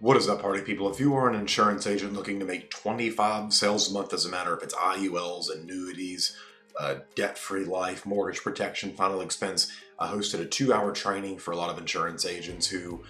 What is up, party people? If you are an insurance agent looking to make 25 sales a month, doesn't matter if it's IULs, annuities, debt-free life, mortgage protection, final expense, I hosted a 2-hour training for a lot of insurance agents who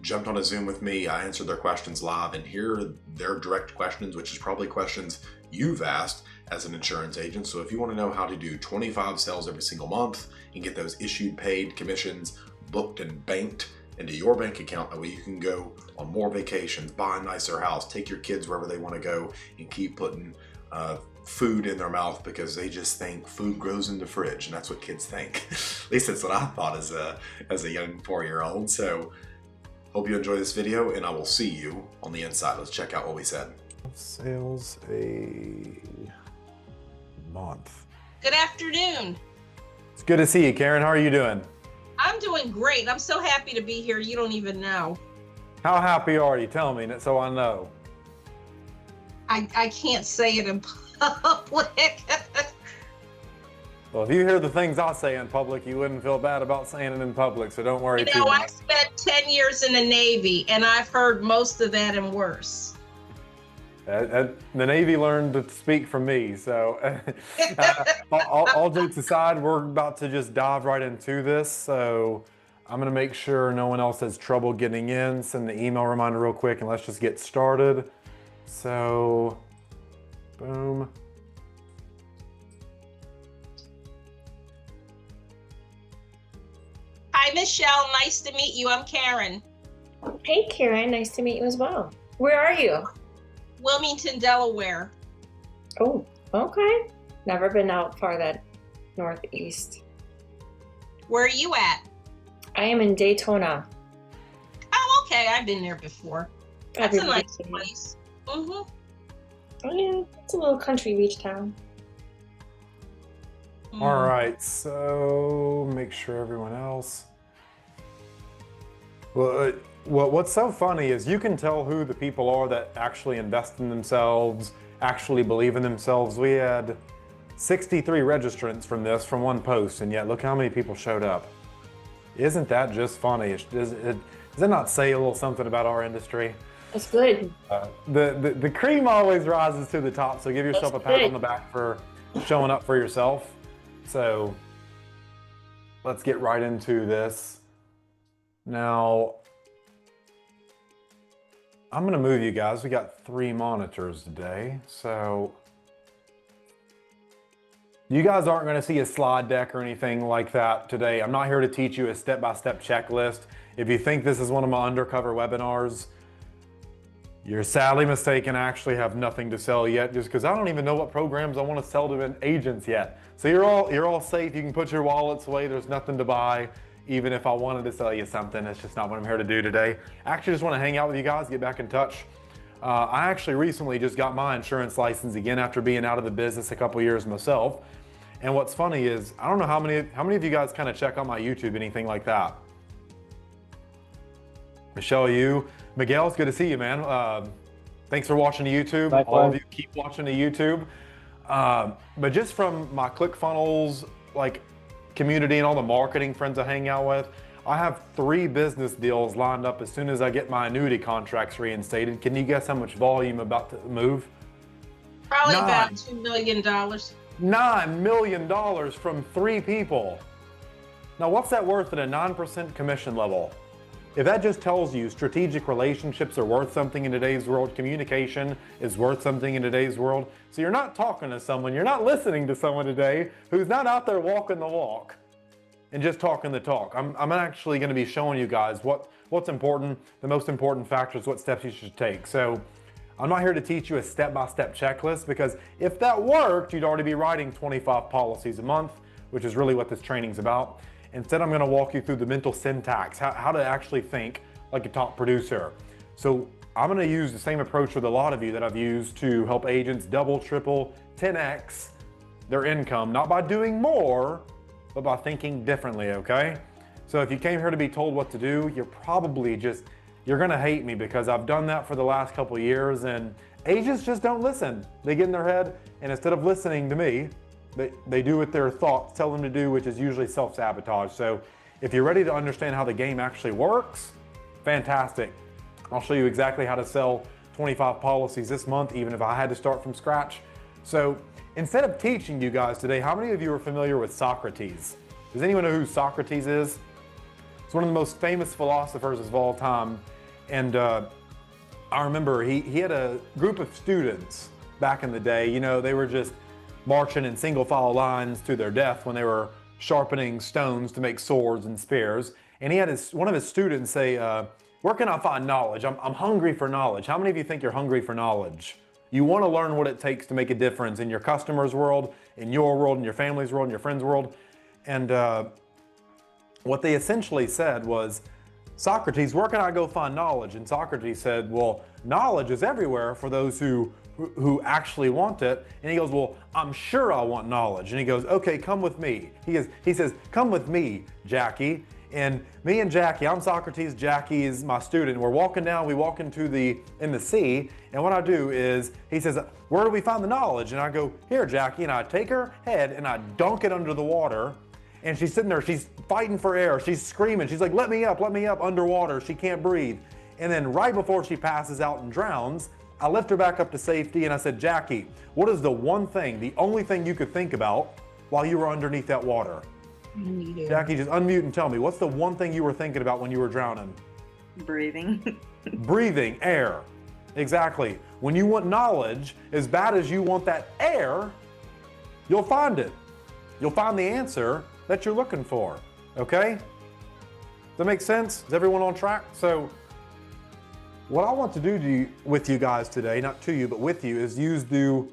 jumped on a Zoom with me. I answered their questions live, and here are their direct questions, which is probably questions you've asked as an insurance agent. So if you want to know how to do 25 sales every single month and get those issued, paid commissions booked and banked into your bank account, that way you can go on more vacations, buy a nicer house, take your kids wherever they want to go, and keep putting food in their mouth because they just think food grows in the fridge, and that's what kids think. At least that's what I thought as a young 4-year-old. So hope you enjoy this video, and I will see you on the inside. Let's check out what we said. Sales a month. Good afternoon. It's good to see you, Karen. How are you doing? I'm doing great. I'm so happy to be here. You don't even know. How happy are you? Tell me so I know. I can't say it in public. Well, if you hear the things I say in public, you wouldn't feel bad about saying it in public, so don't worry too much. I spent 10 years in the Navy, and I've heard most of that and worse. The Navy learned to speak from me, so all jokes aside, we're about to just dive right into this. So I'm going to make sure no one else has trouble getting in. Send the email reminder real quick, and let's just get started. So, boom. Hi, Michelle. Nice to meet you. I'm Karen. Hey, Karen. Nice to meet you as well. Where are you? Wilmington, Delaware. Oh, okay. Never been out far that northeast. Where are you at? I am in Daytona. Oh, okay. I've been there before. That's a nice place. Oh, yeah. It's a little country beach town. All right, so make sure everyone else. Well, what's so funny is you can tell who the people are that actually invest in themselves, actually believe in themselves. We had 63 registrants from one post, and yet look how many people showed up. Isn't that just funny? Does it not say a little something about our industry? That's good. The cream always rises to the top, so give yourself a pat on the back for showing up for yourself. So let's get right into this. Now, I'm going to move you guys. We got 3 monitors today. So you guys aren't going to see a slide deck or anything like that today. I'm not here to teach you a step-by-step checklist. If you think this is one of my undercover webinars, you're sadly mistaken. I actually have nothing to sell yet, just because I don't even know what programs I want to sell to agents yet. So you're all safe. You can put your wallets away. There's nothing to buy. Even if I wanted to sell you something, it's just not what I'm here to do today. I actually just want to hang out with you guys, get back in touch. I actually recently just got my insurance license again after being out of the business a couple years myself. And what's funny is, I don't know how many of you guys kind of check out my YouTube, anything like that. Michelle, you. Miguel, it's good to see you, man. Thanks for watching the YouTube. Likewise. All of you keep watching the YouTube. But just from my ClickFunnels community and all the marketing friends I hang out with, I have 3 business deals lined up as soon as I get my annuity contracts reinstated. Can you guess how much volume about to move? Probably about $2 million. $9 million from 3 people. Now, what's that worth at a 9% commission level? If that just tells you strategic relationships are worth something in today's world, communication is worth something in today's world. So you're not talking to someone, you're not listening to someone today who's not out there walking the walk and just talking the talk. I'm actually going to be showing you guys what's important, the most important factors, what steps you should take. So I'm not here to teach you a step-by-step checklist, because if that worked, you'd already be writing 25 policies a month, which is really what this training's about. Instead, I'm going to walk you through the mental syntax, how to actually think like a top producer. So I'm going to use the same approach with a lot of you that I've used to help agents double, triple, 10x their income, not by doing more, but by thinking differently, okay? So if you came here to be told what to do, you're going to hate me, because I've done that for the last couple of years, and agents just don't listen. They get in their head, and instead of listening to me, they do what their thoughts tell them to do, which is usually self-sabotage. So if you're ready to understand how the game actually works, fantastic. I'll show you exactly how to sell 25 policies this month, even if I had to start from scratch. So instead of teaching you guys today, how many of you are familiar with Socrates? Does anyone know who Socrates is? It's one of the most famous philosophers of all time. And I remember he had a group of students back in the day. You know, they were just marching in single file lines to their death when they were sharpening stones to make swords and spears. And he had one of his students say, where can I find knowledge? I'm hungry for knowledge. How many of you think you're hungry for knowledge? You want to learn what it takes to make a difference in your customer's world, in your world, in your family's world, in your friend's world. And what they essentially said was, Socrates, where can I go find knowledge? And Socrates said, well, knowledge is everywhere for those who actually want it. And he goes, well, I'm sure I want knowledge. And he goes, okay, come with me. He says, come with me, Jackie. And me and Jackie, I'm Socrates, Jackie is my student. We're walking down, we walk in the sea. And what I do is, he says, where do we find the knowledge? And I go, here, Jackie. And I take her head and I dunk it under the water. And she's sitting there, she's fighting for air. She's screaming. She's like, let me up underwater. She can't breathe. And then right before she passes out and drowns, I lift her back up to safety and I said, Jackie, what is the one thing, the only thing you could think about while you were underneath that water? Jackie, just unmute and tell me, what's the one thing you were thinking about when you were drowning? Breathing. Breathing, air. Exactly. When you want knowledge, as bad as you want that air, you'll find it. You'll find the answer that you're looking for, okay? Does that make sense? Is everyone on track? So what I want to do with you guys today, not to you, but with you, is use the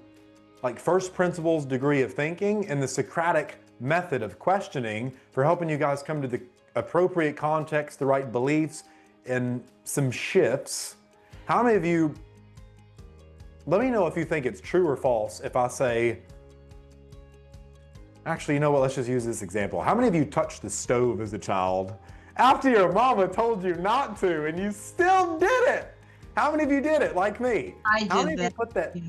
first principles degree of thinking and the Socratic method of questioning for helping you guys come to the appropriate context, the right beliefs, and some shifts. How many of you, let me know if you think it's true or false if I say, actually, you know what? Let's just use this example. How many of you touched the stove as a child after your mama told you not to and you still did it? How many of you did it like me? I did How many that. of you put that? Yeah.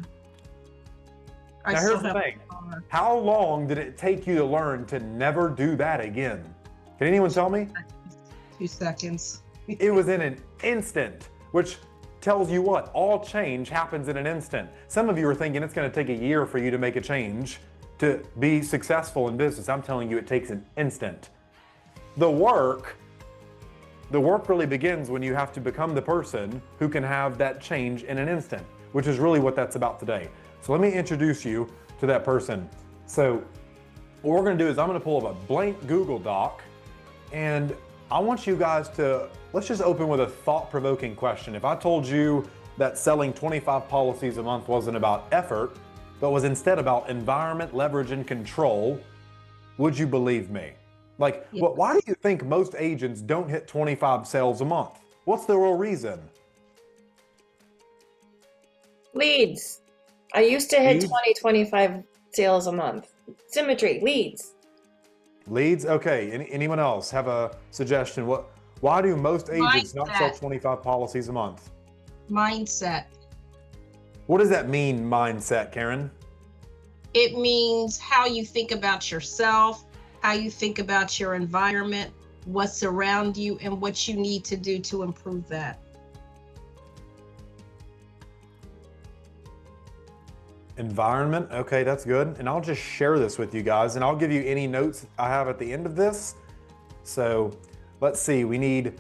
Now here's the thing. How long did it take you to learn to never do that again? Can anyone tell me? 2 seconds. It was in an instant, which tells you what? All change happens in an instant. Some of you are thinking it's going to take a year for you to make a change to be successful in business. I'm telling you, it takes an instant. The work really begins when you have to become the person who can have that change in an instant, which is really what that's about today. So let me introduce you to that person. So what we're going to do is I'm going to pull up a blank Google Doc, and I want you guys to, let's just open with a thought-provoking question. If I told you that selling 25 policies a month wasn't about effort, but was instead about environment, leverage, and control, would you believe me? Yes. Why do you think most agents don't hit 25 sales a month? What's the real reason? Leads. I used to hit Leads? 20, 25 sales a month. Symmetry, leads. Leads? Okay. Anyone else have a suggestion? Why do most agents not sell Mindset. 25 policies a month? Mindset. What does that mean, mindset, Karen? It means how you think about yourself, how you think about your environment, what's around you, and what you need to do to improve that. Environment. Okay, that's good. And I'll just share this with you guys, and I'll give you any notes I have at the end of this. So let's see. We need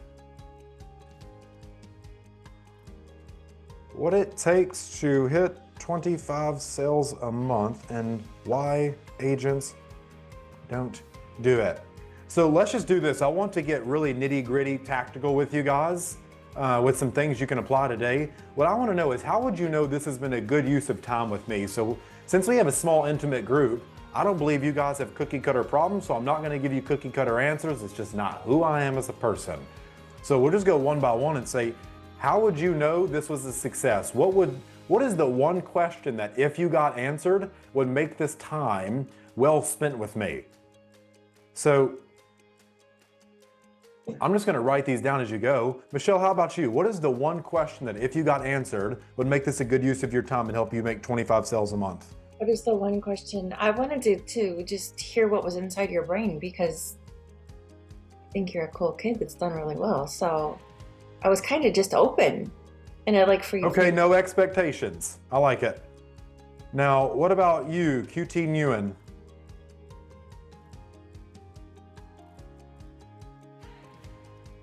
what it takes to hit 25 sales a month and why agents don't do it. So let's just do this. I want to get really nitty-gritty tactical with you guys with some things you can apply today. What I want to know is, how would you know this has been a good use of time with me? So since we have a small, intimate group, I don't believe you guys have cookie cutter problems, so I'm not going to give you cookie cutter answers. It's just not who I am as a person. So we'll just go one by one and say, how would you know this was a success? What is the one question that if you got answered would make this time well spent with me? So I'm just going to write these down as you go. Michelle, how about you? What is the one question that if you got answered would make this a good use of your time and help you make 25 sales a month? What is the one question? I wanted to just hear what was inside your brain, because I think you're a cool kid that's done really well. So I was kind of just open. And I'd like for you Okay, to no expectations. I like it. Now, what about you, QT Nguyen?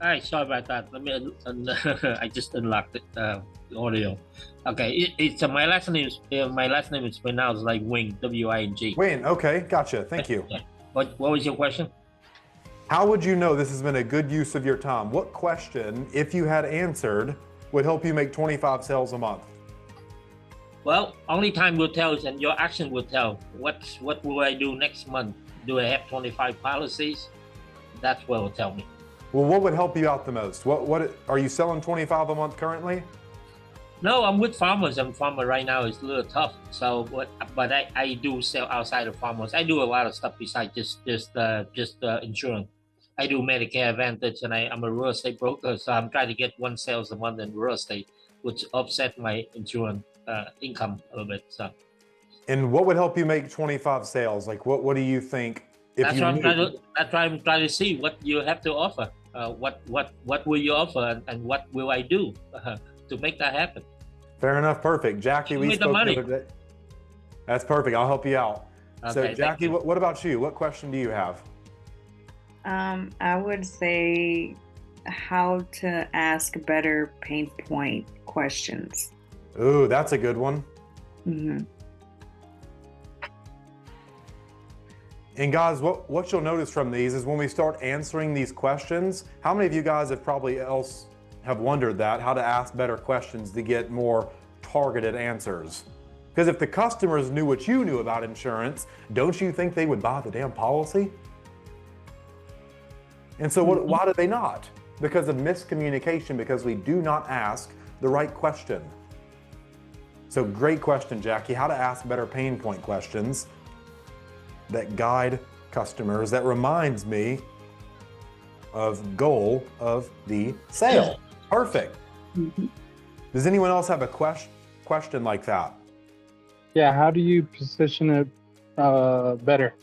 Hi, sorry about that. Let me. I just unlocked the audio. Okay, it's my last name is pronounced like Wing, W-I-N-G. Wayne, okay, gotcha. Thank you. What was your question? How would you know this has been a good use of your time? What question, if you had answered, would help you make 25 sales a month? Well, only time will tell, and your action will tell. What will I do next month? Do I have 25 policies? That's what will tell me. Well, what would help you out the most? What are you selling 25 a month currently? No, I'm with farmers. I'm a farmer right now. It's a little tough. So, but I do sell outside of farmers. I do a lot of stuff besides just insurance. I do Medicare Advantage, and I'm a real estate broker. So I'm trying to get 1 sales a month in real estate, which offset my insurance income a little bit. So. And what would help you make 25 sales? Like, what do you think? If That's you what knew? that's why I'm trying to see what you have to offer. What will you offer, and what will I do to make that happen? Fair enough, perfect. Jackie, Give we me the spoke money. the other day. That's perfect. I'll help you out. So, Okay, thank Jackie, you. what about you? What question do you have? I would say how to ask better pain point questions. Ooh, that's a good one. Hmm. And guys, what you'll notice from these is when we start answering these questions, how many of you guys have probably else have wondered that, how to ask better questions to get more targeted answers? Because if the customers knew what you knew about insurance, don't you think they would buy the damn policy? And so why do they not? Because of miscommunication, because we do not ask the right question. So great question, Jackie, how to ask better pain point questions that guide customers. That reminds me of goal of the sale. Perfect. Does anyone else have a question like that? Yeah, how do you position it better?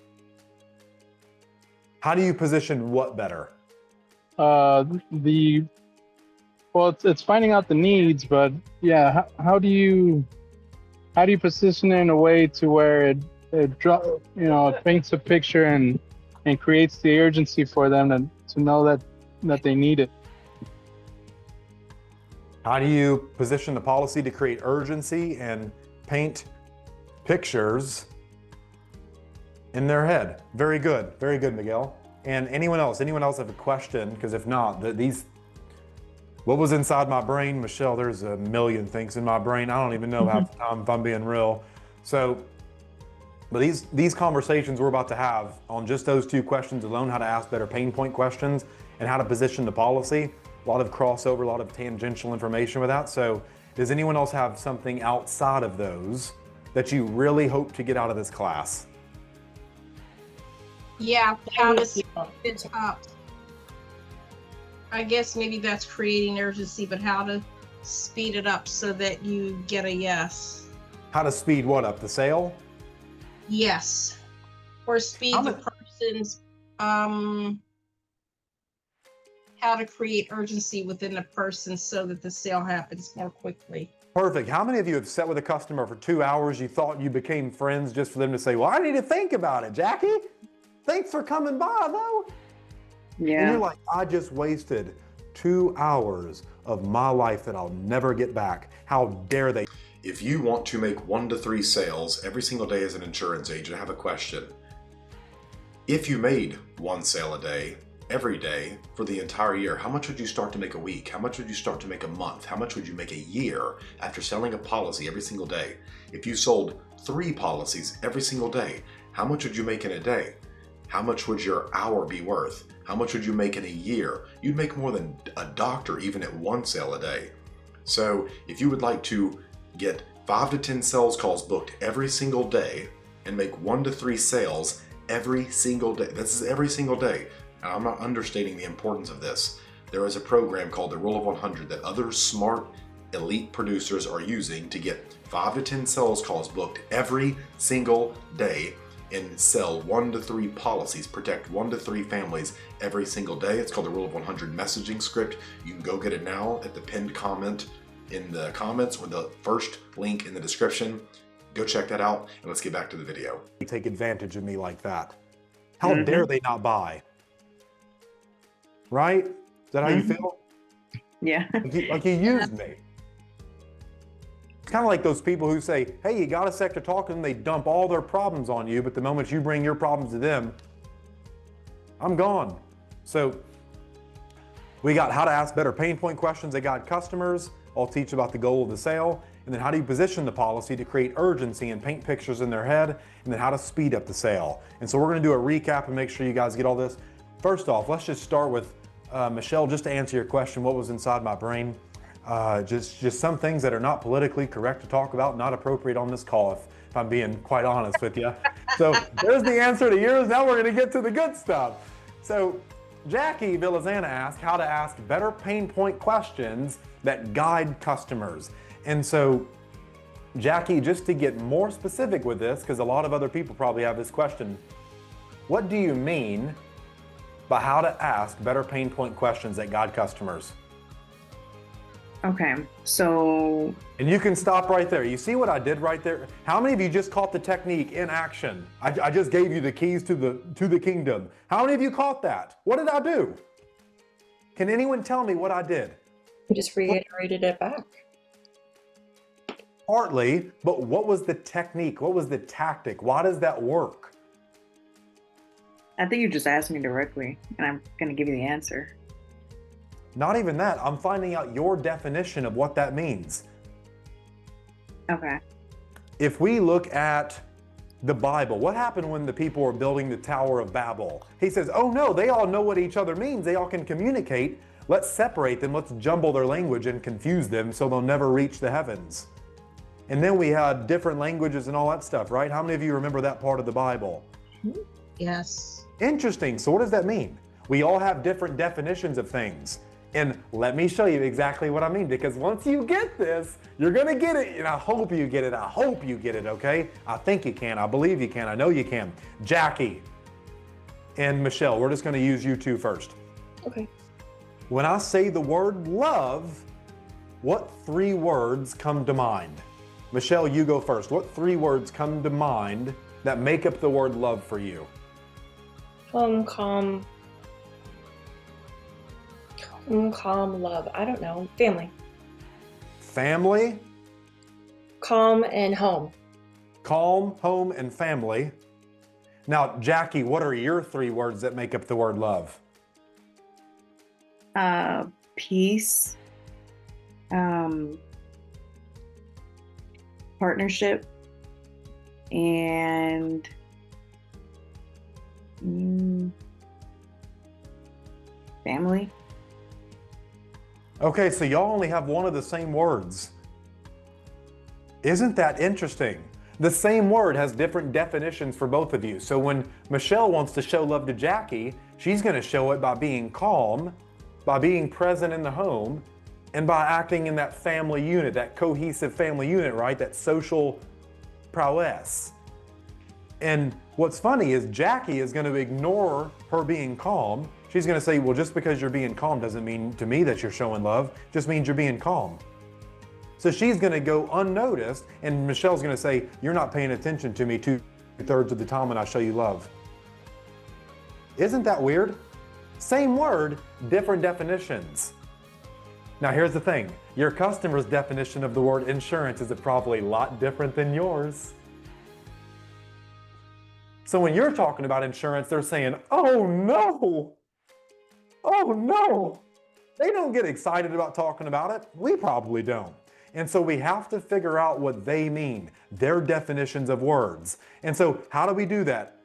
How do you position what better? It's finding out the needs, but yeah, how do you position it in a way to where it paints a picture and creates the urgency for them to know that they need it? How do you position the policy to create urgency and paint pictures in their head? Very good, Miguel. And anyone else have a question? Because if not, what was inside my brain, Michelle, there's a million things in my brain. I don't even know half the time if I'm being real. So, but these conversations we're about to have on just those 2 questions alone, how to ask better pain point questions and how to position the policy, a lot of crossover, a lot of tangential information with that. So does anyone else have something outside of those that you really hope to get out of this class? Yeah, how to speed it up. I guess maybe that's creating urgency, but how to speed it up so that you get a yes. How to speed what up? The sale? Yes. Or speed the person's, how to create urgency within the person so that the sale happens more quickly. Perfect. How many of you have sat with a customer for 2 hours, you thought you became friends just for them to say, well, I need to think about it, Jackie. Thanks for coming by, though. Yeah. And you're like, I just wasted 2 hours of my life that I'll never get back. How dare they? If you want to make 1 to 3 sales every single day as an insurance agent, I have a question. If you made 1 sale a day, every day for the entire year, how much would you start to make a week? How much would you start to make a month? How much would you make a year after selling a policy every single day? If you sold 3 policies every single day, how much would you make in a day? How much would your hour be worth? How much would you make in a year? You'd make more than a doctor even at 1 sale a day. So if you would like to get 5 to 10 sales calls booked every single day and make 1 to 3 sales every single day, this is every single day. And I'm not understating the importance of this. There is a program called the Rule of 100 that other smart elite producers are using to get 5 to 10 sales calls booked every single day and sell 1 to 3 policies, protect 1 to 3 families every single day. It's called the Rule of 100 messaging script. You can go get it now at the pinned comment in the comments or the first link in the description. Go check that out, and let's get back to the video. You take advantage of me like that. How dare they not buy? Right? Is that how you feel? Yeah. Like you used me. It's kind of like those people who say, hey, you got a sec to talk to them, they dump all their problems on you, but the moment you bring your problems to them, I'm gone. So we got how to ask better pain point questions that guide customers. I'll teach about the goal of the sale, and then how do you position the policy to create urgency and paint pictures in their head, and then how to speed up the sale. And so we're gonna do a recap and make sure you guys get all this. First off, let's just start with Michelle, just to answer your question, what was inside my brain? Just some things that are not politically correct to talk about, not appropriate on this call, if I'm being quite honest with you. So there's the answer to yours. Now we're gonna get to the good stuff. So Jackie Villazana asked how to ask better pain point questions that guide customers. And so Jackie, just to get more specific with this, because a lot of other people probably have this question, what do you mean by how to ask better pain point questions that guide customers? Okay, so. And you can stop right there. You see what I did right there? How many of you just caught the technique in action? I just gave you the keys to the kingdom. How many of you caught that? What did I do? Can anyone tell me what I did? You just reiterated it back. Partly, but what was the technique? What was the tactic? Why does that work? I think you just asked me directly, and I'm going to give you the answer. Not even that. I'm finding out your definition of what that means. Okay. If we look at the Bible, what happened when the people were building the Tower of Babel? He says, oh no, they all know what each other means. They all can communicate. Let's separate them. Let's jumble their language and confuse them so they'll never reach the heavens. And then we had different languages and all that stuff, right? How many of you remember that part of the Bible? Yes. Interesting. So what does that mean? We all have different definitions of things. And let me show you exactly what I mean, because once you get this, you're going to get it. And I hope you get it. I hope you get it, okay? I think you can. I believe you can. I know you can. Jackie and Michelle, we're just going to use you two first. Okay. When I say the word love, what 3 words come to mind? Michelle, you go first. What 3 words come to mind that make up the word love for you? Calm, love. I don't know. Family. Family, Calm and home. calm, home, and family. Now, Jackie, what are your 3 words that make up the word love? Peace, partnership, and family. Okay, so y'all only have one of the same words. Isn't that interesting? The same word has different definitions for both of you. So when Michelle wants to show love to Jackie, she's going to show it by being calm, by being present in the home, and by acting in that family unit, that cohesive family unit, right? That social prowess. And what's funny is Jackie is going to ignore her being calm. She's going to say, well, just because you're being calm doesn't mean to me that you're showing love, it just means you're being calm. So she's going to go unnoticed, and Michelle's going to say, you're not paying attention to me 2/3 of the time when I show you love. Isn't that weird? Same word, different definitions. Now here's the thing, your customer's definition of the word insurance is probably a lot different than yours. So when you're talking about insurance, they're saying, oh no, They don't get excited about talking about it. We probably don't. And so we have to figure out what they mean, their definitions of words. And so how do we do that?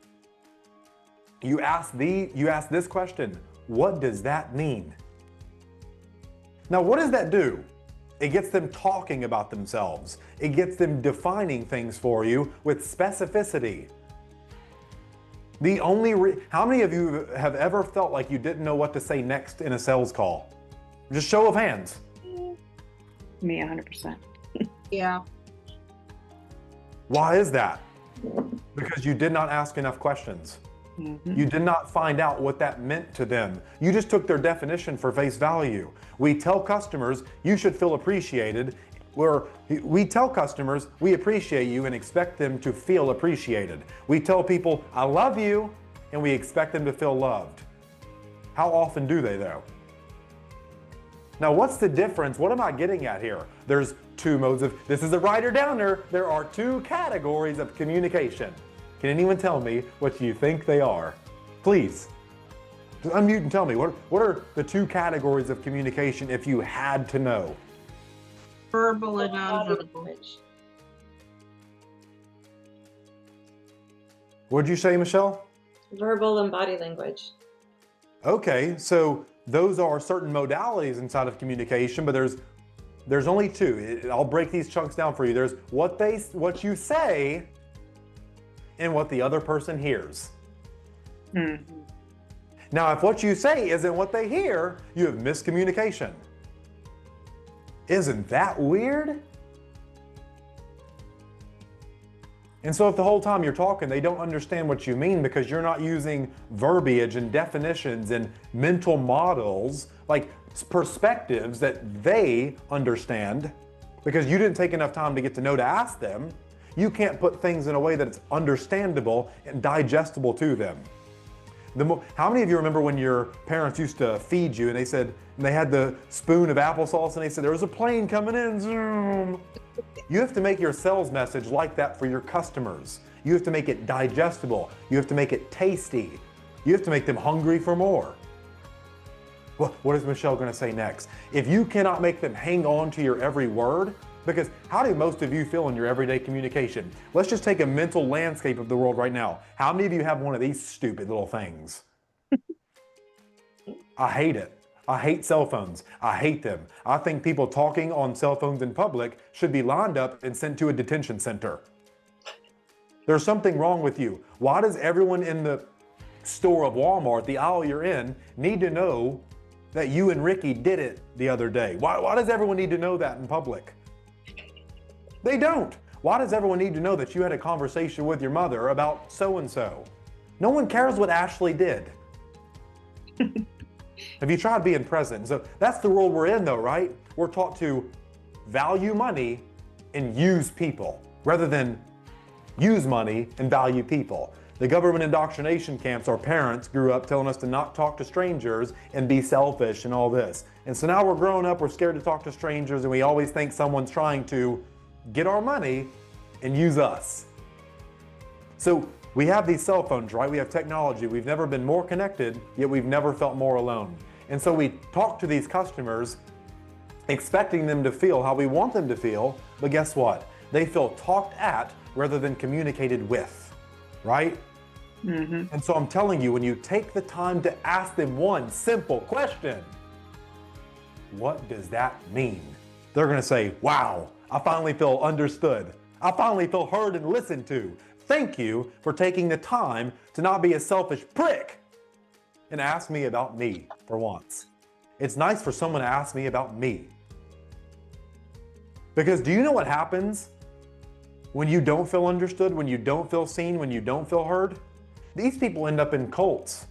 You ask this question, what does that mean? Now, what does that do? It gets them talking about themselves. It gets them defining things for you with specificity. How many of you have ever felt like you didn't know what to say next in a sales call? Just show of hands. Me, 100%. Yeah. Why is that? Because you did not ask enough questions. Mhm. You did not find out what that meant to them. You just took their definition for face value. We tell customers you should feel appreciated. We tell customers we appreciate you and expect them to feel appreciated. We tell people I love you and we expect them to feel loved. How often do they though? Now what's the difference? What am I getting at here? There's two modes of, this is a writer downer. There are two categories of communication. Can anyone tell me what you think they are? Please. Just unmute and tell me, what are the two categories of communication if you had to know? Verbal and Body nonverbal. language. What'd you say, Michelle? Verbal and body language. Okay, so those are certain modalities inside of communication, but there's only two. I'll break these chunks down for you. There's what you say and what the other person hears. Mhm. Now, if what you say isn't what they hear, you have miscommunication. Isn't that weird? And so if the whole time you're talking, they don't understand what you mean because you're not using verbiage and definitions and mental models, like perspectives that they understand, because you didn't take enough time to get to know to ask them, you can't put things in a way that it's understandable and digestible to them. How many of you remember when your parents used to feed you and they had the spoon of applesauce and they said, there was a plane coming in, zoom. You have to make your sales message like that for your customers. You have to make it digestible. You have to make it tasty. You have to make them hungry for more. What is Michelle going to say next? If you cannot make them hang on to your every word, because how do most of you feel in your everyday communication? Let's just take a mental landscape of the world right now. How many of you have one of these stupid little things? I hate it. I hate cell phones. I hate them. I think people talking on cell phones in public should be lined up and sent to a detention center. There's something wrong with you. Why does everyone in the store of Walmart, the aisle you're in, need to know that you and Ricky did it the other day? Why does everyone need to know that in public? They don't. Why does everyone need to know that you had a conversation with your mother about so-and-so? No one cares what Ashley did. Have you tried being present? So that's the world we're in though, right? We're taught to value money and use people rather than use money and value people. The government indoctrination camps, our parents grew up telling us to not talk to strangers and be selfish and all this. And so now we're growing up, we're scared to talk to strangers and we always think someone's trying to get our money and use us. So we have these cell phones, right? We have technology. We've never been more connected, yet we've never felt more alone. And so we talk to these customers expecting them to feel how we want them to feel, but guess what? They feel talked at rather than communicated with, right? Mhm. And so I'm telling you, when you take the time to ask them one simple question, what does that mean? They're gonna say, wow, I finally feel understood. I finally feel heard and listened to. Thank you for taking the time to not be a selfish prick and ask me about me for once. It's nice for someone to ask me about me. Because do you know what happens when you don't feel understood, when you don't feel seen, when you don't feel heard? These people end up in cults.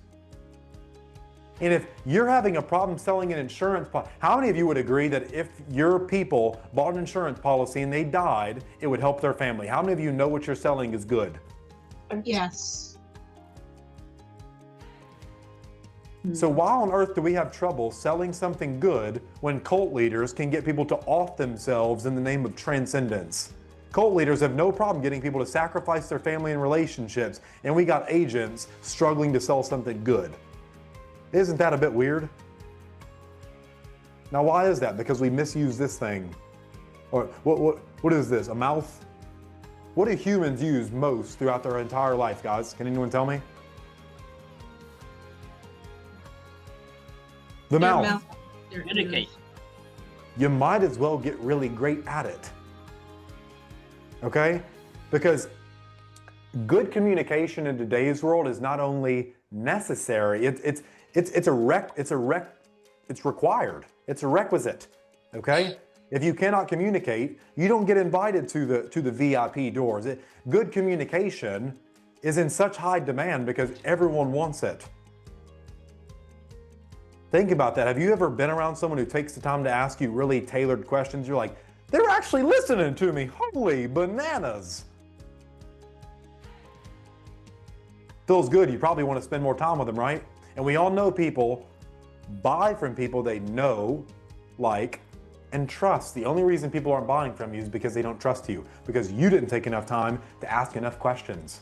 And if you're having a problem selling an insurance policy, how many of you would agree that if your people bought an insurance policy and they died, it would help their family? How many of you know what you're selling is good? Yes. So why on earth do we have trouble selling something good when cult leaders can get people to off themselves in the name of transcendence? Cult leaders have no problem getting people to sacrifice their family and relationships, and we got agents struggling to sell something good. Isn't that a bit weird? Now, why is that? Because we misuse this thing. Or what is this? A mouth? What do humans use most throughout their entire life, guys? Can anyone tell me? The Their mouth. their Communicate. ears. You might as well get really great at it. Okay? Because good communication in today's world is not only necessary, it's required. It's a requisite. Okay? If you cannot communicate, you don't get invited to the VIP doors. Good communication is in such high demand because everyone wants it. Think about that. Have you ever been around someone who takes the time to ask you really tailored questions? You're like, they're actually listening to me. Holy bananas. Feels good. You probably want to spend more time with them, right? And we all know people buy from people they know, like, and trust. The only reason people aren't buying from you is because they don't trust you, because you didn't take enough time to ask enough questions.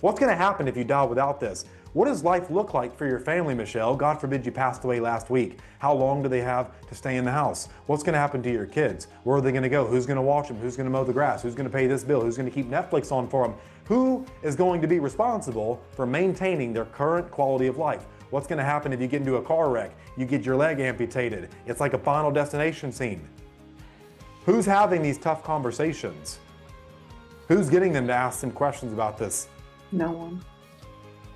What's going to happen if you die without this? What does life look like for your family, Michelle? God forbid you passed away last week. How long do they have to stay in the house? What's going to happen to your kids? Where are they going to go? Who's going to watch them? Who's going to mow the grass? Who's going to pay this bill? Who's going to keep Netflix on for them? Who is going to be responsible for maintaining their current quality of life? What's going to happen if you get into a car wreck? You get your leg amputated. It's like a Final Destination scene. Who's having these tough conversations? Who's getting them to ask some questions about this? No one.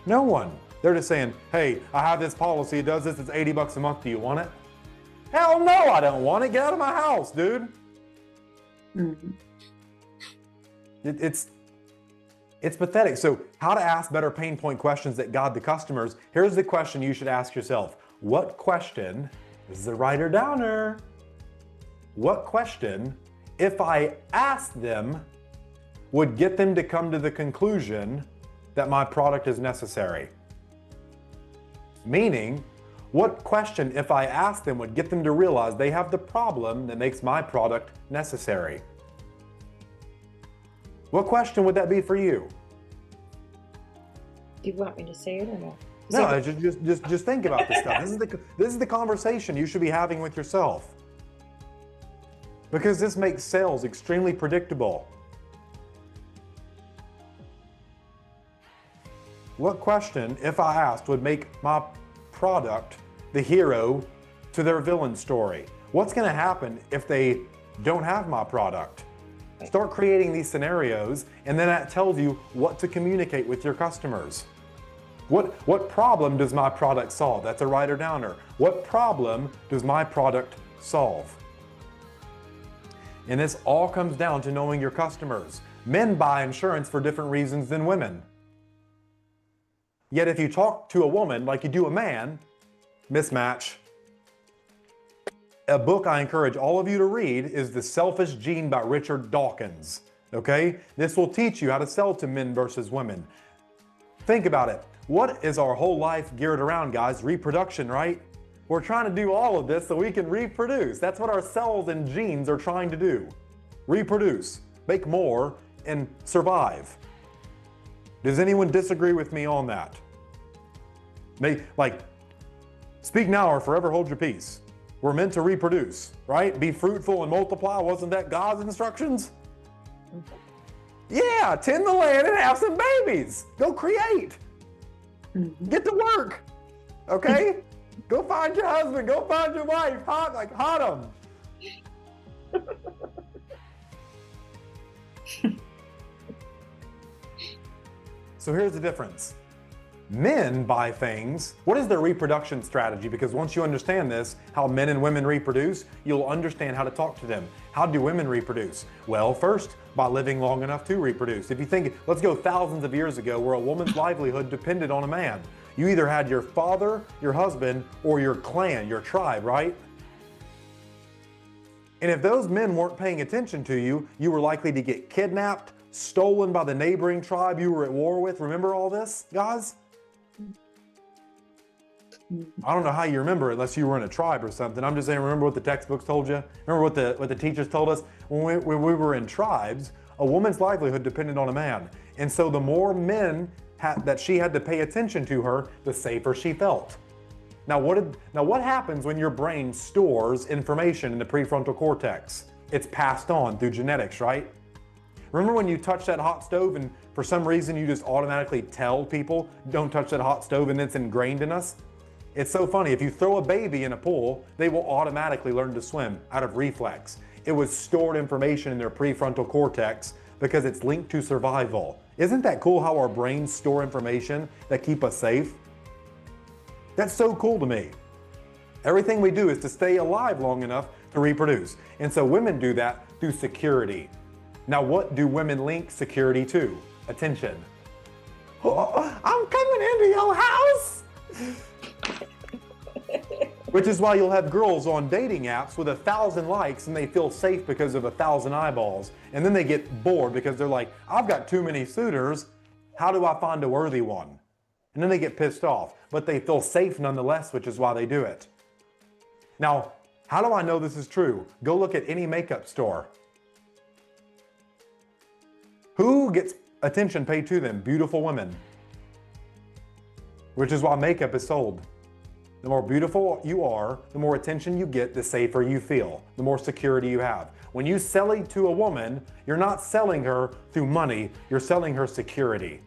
No one. They're just saying, hey, I have this policy, it does this, it's $80 a month, do you want it? Hell no, I don't want it. Get out of my house, dude. Mm-hmm. It's pathetic. So how to ask better pain point questions that guide the customers. Here's the question you should ask yourself. What question, this is a writer downer, what question, if I asked them, would get them to come to the conclusion that my product is necessary? Meaning, what question, if I asked them, would get them to realize they have the problem that makes my product necessary? What question would that be for you? Do you want me to say it or no? No, just think about this stuff. This is the conversation you should be having with yourself. Because this makes sales extremely predictable. What question, if I asked, would make my product the hero to their villain story? What's going to happen if they don't have my product? Start creating these scenarios, and then that tells you what to communicate with your customers. What problem does my product solve? That's a writer downer. What problem does my product solve? And this all comes down to knowing your customers. Men buy insurance for different reasons than women. Yet if you talk to a woman like you do a man, mismatch. A book I encourage all of you to read is The Selfish Gene by Richard Dawkins. Okay? This will teach you how to sell to men versus women. Think about it. What is our whole life geared around, guys? Reproduction, right? We're trying to do all of this so we can reproduce. That's what our cells and genes are trying to do. Reproduce, make more, and survive. Does anyone disagree with me on that? Speak now or forever hold your peace. We're meant to reproduce, right? Be fruitful and multiply. Wasn't that God's instructions? Yeah, tend the land and have some babies. Go create. Get to work. Okay? Go find your husband. Go find your wife. Hot them. So here's the difference. Men buy things. What is their reproduction strategy? Because once you understand this, how men and women reproduce, you'll understand how to talk to them. How do women reproduce? Well, first, by living long enough to reproduce. If you think, let's go thousands of years ago where a woman's livelihood depended on a man. You either had your father, your husband, or your clan, your tribe, right? And if those men weren't paying attention to you, you were likely to get kidnapped, stolen by the neighboring tribe you were at war with. Remember all this, guys? I don't know how you remember it unless you were in a tribe or something. I'm just saying, remember what the textbooks told you? Remember what the teachers told us? When we were in tribes, a woman's livelihood depended on a man. And so the more men that she had to pay attention to her, the safer she felt. Now what happens when your brain stores information in the prefrontal cortex? It's passed on through genetics, right? Remember when you touch that hot stove and for some reason you just automatically tell people, don't touch that hot stove, and it's ingrained in us? It's so funny. If you throw a baby in a pool, they will automatically learn to swim out of reflex. It was stored information in their prefrontal cortex because it's linked to survival. Isn't that cool how our brains store information that keep us safe? That's so cool to me. Everything we do is to stay alive long enough to reproduce. And so women do that through security. Now, what do women link security to? Attention. Oh, I'm coming into your house. Which is why you'll have girls on dating apps with 1,000 likes and they feel safe because of 1,000 eyeballs. And then they get bored because they're like, I've got too many suitors. How do I find a worthy one? And then they get pissed off, but they feel safe nonetheless, which is why they do it. Now, how do I know this is true? Go look at any makeup store. Who gets attention paid to them? Beautiful women. Which is why makeup is sold. The more beautiful you are, the more attention you get, the safer you feel, the more security you have. When you sell it to a woman, you're not selling her through money, you're selling her security.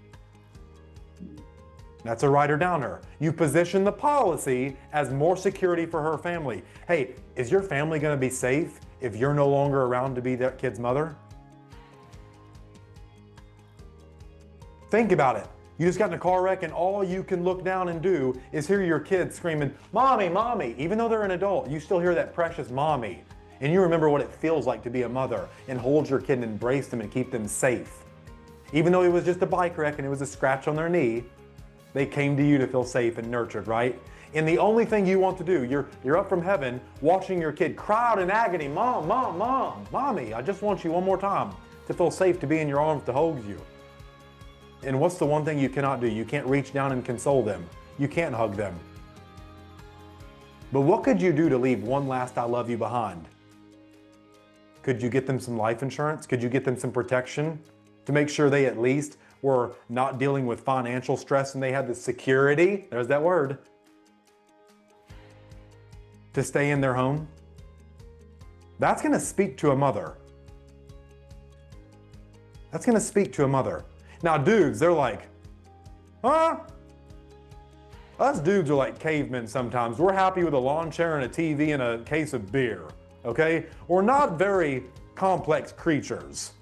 That's a writer downer. You position the policy as more security for her family. Hey, is your family going to be safe if you're no longer around to be that kid's mother? Think about it. You just got in a car wreck and all you can look down and do is hear your kids screaming, "Mommy, mommy." Even though they're an adult, you still hear that precious mommy. And you remember what it feels like to be a mother and hold your kid and embrace them and keep them safe. Even though it was just a bike wreck and it was a scratch on their knee, they came to you to feel safe and nurtured, right? And the only thing you want to do, you're up from heaven watching your kid cry out in agony, "Mom, mom, mom, mommy, I just want you one more time to feel safe to be in your arms to hold you." And what's the one thing you cannot do? You can't reach down and console them. You can't hug them. But what could you do to leave one last "I love you" behind? Could you get them some life insurance? Could you get them some protection to make sure they at least were not dealing with financial stress and they had the security, there's that word, to stay in their home? That's going to speak to a mother. That's going to speak to a mother. Now, dudes, they're like, huh? Us dudes are like cavemen sometimes. We're happy with a lawn chair and a TV and a case of beer, okay? We're not very complex creatures.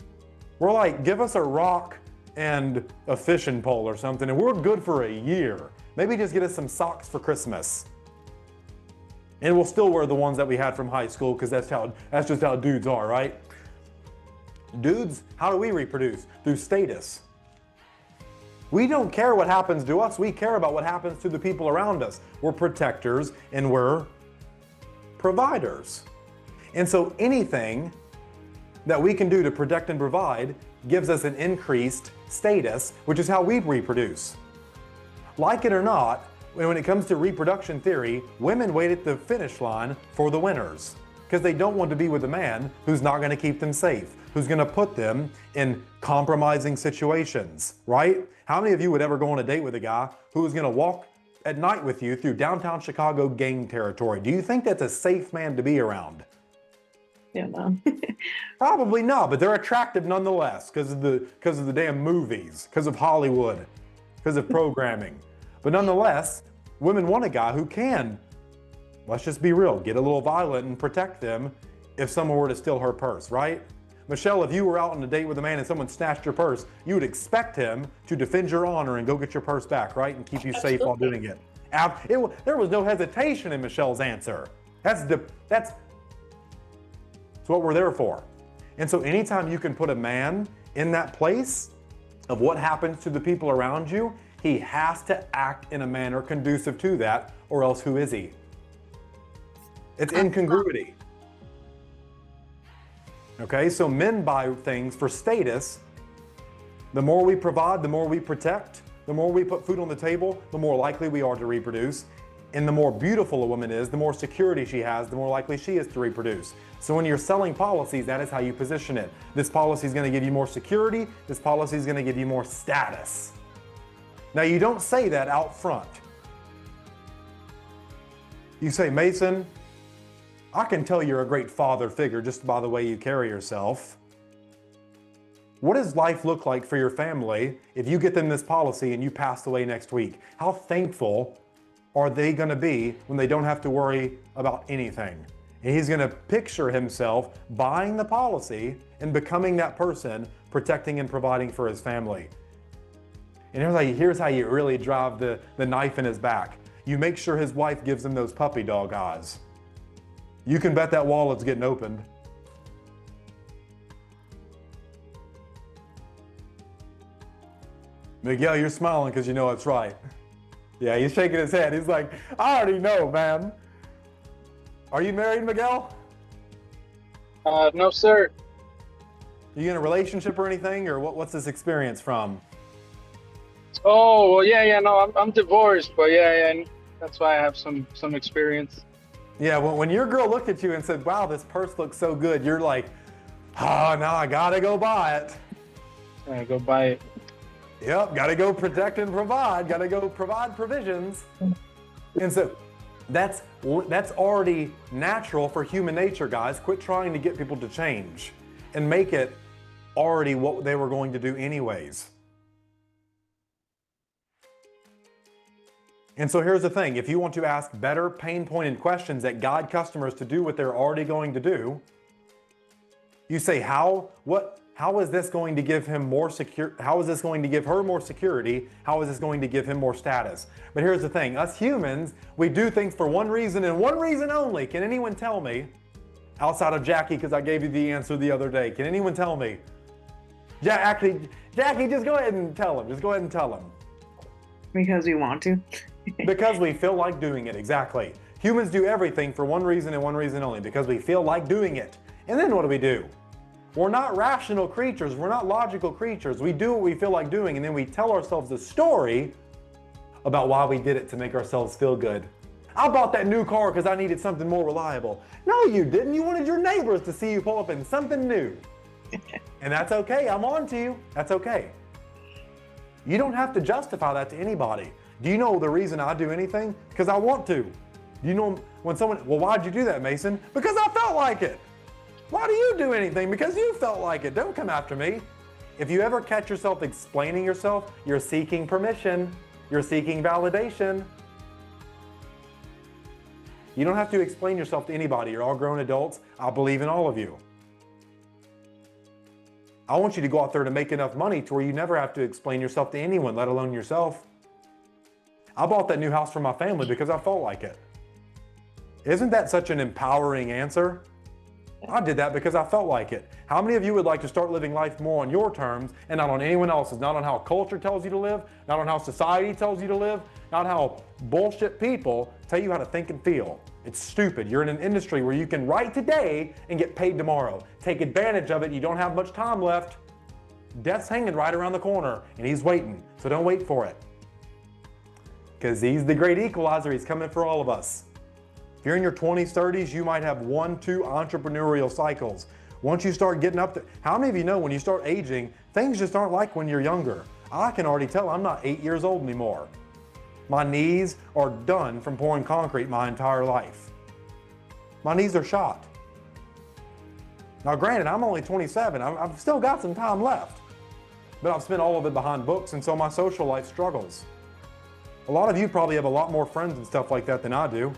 We're like, give us a rock and a fishing pole or something, and we're good for a year. Maybe just get us some socks for Christmas. And we'll still wear the ones that we had from high school because that's just how dudes are, right? Dudes, how do we reproduce? Through status. We don't care what happens to us, we care about what happens to the people around us. We're protectors and we're providers. And so anything that we can do to protect and provide gives us an increased status, which is how we reproduce. Like it or not, when it comes to reproduction theory, women wait at the finish line for the winners because they don't want to be with a man who's not going to keep them safe, who's going to put them in compromising situations, right? How many of you would ever go on a date with a guy who is going to walk at night with you through downtown Chicago gang territory? Do you think that's a safe man to be around? Yeah, no. Probably not, but they're attractive nonetheless because of the damn movies, because of Hollywood, because of programming. But nonetheless, women want a guy who can, let's just be real, get a little violent and protect them if someone were to steal her purse, right? Michelle, if you were out on a date with a man and someone snatched your purse, you would expect him to defend your honor and go get your purse back, right? And keep you safe while doing it. There was no hesitation in Michelle's answer. That's what we're there for. And so anytime you can put a man in that place of what happens to the people around you, he has to act in a manner conducive to that, or else who is he? It's incongruity. Okay, so men buy things for status. The more we provide, the more we protect, the more we put food on the table, the more likely we are to reproduce. And the more beautiful a woman is, the more security she has, the more likely she is to reproduce. So when you're selling policies, that is how you position it. This policy is going to give you more security. This policy is going to give you more status. Now, you don't say that out front. You say, Mason, I can tell you're a great father figure just by the way you carry yourself. What does life look like for your family if you get them this policy and you pass away next week? How thankful are they going to be when they don't have to worry about anything? And he's going to picture himself buying the policy and becoming that person, protecting and providing for his family. And here's how you really drive the knife in his back. You make sure his wife gives him those puppy dog eyes. You can bet that wallet's getting opened. Miguel, you're smiling because you know it's right. Yeah, he's shaking his head. He's like, I already know, man. Are you married, Miguel? No, sir. Are you in a relationship or anything, or what's this experience from? Oh, well, yeah, no, I'm divorced, but yeah, that's why I have some experience. Yeah, when your girl looked at you and said, wow, this purse looks so good, you're like, oh, now I gotta go buy it. I go buy it. Yep, gotta go protect and provide, gotta go provide provisions. And so that's already natural for human nature, guys. Quit trying to get people to change and make it already what they were going to do anyways. And so here's the thing, if you want to ask better pain-pointed questions that guide customers to do what they're already going to do, you say, how is this going to give him more secure? How is this going to give her more security? How is this going to give him more status? But here's the thing, us humans, we do things for one reason and one reason only. Can anyone tell me, outside of Jackie, because I gave you the answer the other day, can anyone tell me? Jackie, just go ahead and tell him. Just go ahead and tell him. Because we want to. Because we feel like doing it, exactly. Humans do everything for one reason and one reason only, because we feel like doing it. And then what do? We're not rational creatures, we're not logical creatures. We do what we feel like doing, and then we tell ourselves a story about why we did it to make ourselves feel good. I bought that new car because I needed something more reliable. No, you didn't. You wanted your neighbors to see you pull up in something new. And that's okay, I'm on to you. That's okay. You don't have to justify that to anybody. Do you know the reason I do anything? Because I want to. Do you know when someone, well, why'd you do that, Mason? Because I felt like it. Why do you do anything? Because you felt like it. Don't come after me. If you ever catch yourself explaining yourself, you're seeking permission. You're seeking validation. You don't have to explain yourself to anybody. You're all grown adults. I believe in all of you. I want you to go out there to make enough money to where you never have to explain yourself to anyone, let alone yourself. I bought that new house for my family because I felt like it. Isn't that such an empowering answer? I did that because I felt like it. How many of you would like to start living life more on your terms and not on anyone else's? Not on how culture tells you to live, not on how society tells you to live, not how bullshit people tell you how to think and feel. It's stupid. You're in an industry where you can write today and get paid tomorrow. Take advantage of it. You don't have much time left. Death's hanging right around the corner and he's waiting. So don't wait for it. Because he's the great equalizer. He's coming for all of us. If you're in your 20s, 30s, you might have 1-2 entrepreneurial cycles. Once you start getting up to, how many of you know when you start aging, things just aren't like when you're younger? I can already tell I'm not 8 years old anymore. My knees are done from pouring concrete my entire life. My knees are shot. Now granted, I'm only 27. I've still got some time left. But I've spent all of it behind books, and so my social life struggles. A lot of you probably have a lot more friends and stuff like that than I do.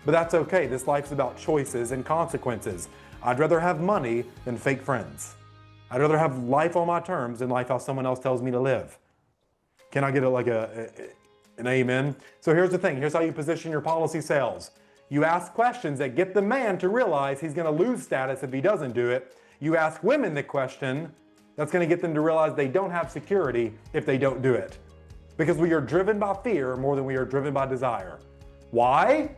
But that's okay. This life's about choices and consequences. I'd rather have money than fake friends. I'd rather have life on my terms than life how someone else tells me to live. Can I get an amen? So here's the thing. Here's how you position your policy sales. You ask questions that get the man to realize he's going to lose status if he doesn't do it. You ask women the question that's going to get them to realize they don't have security if they don't do it. Because we are driven by fear more than we are driven by desire. Why?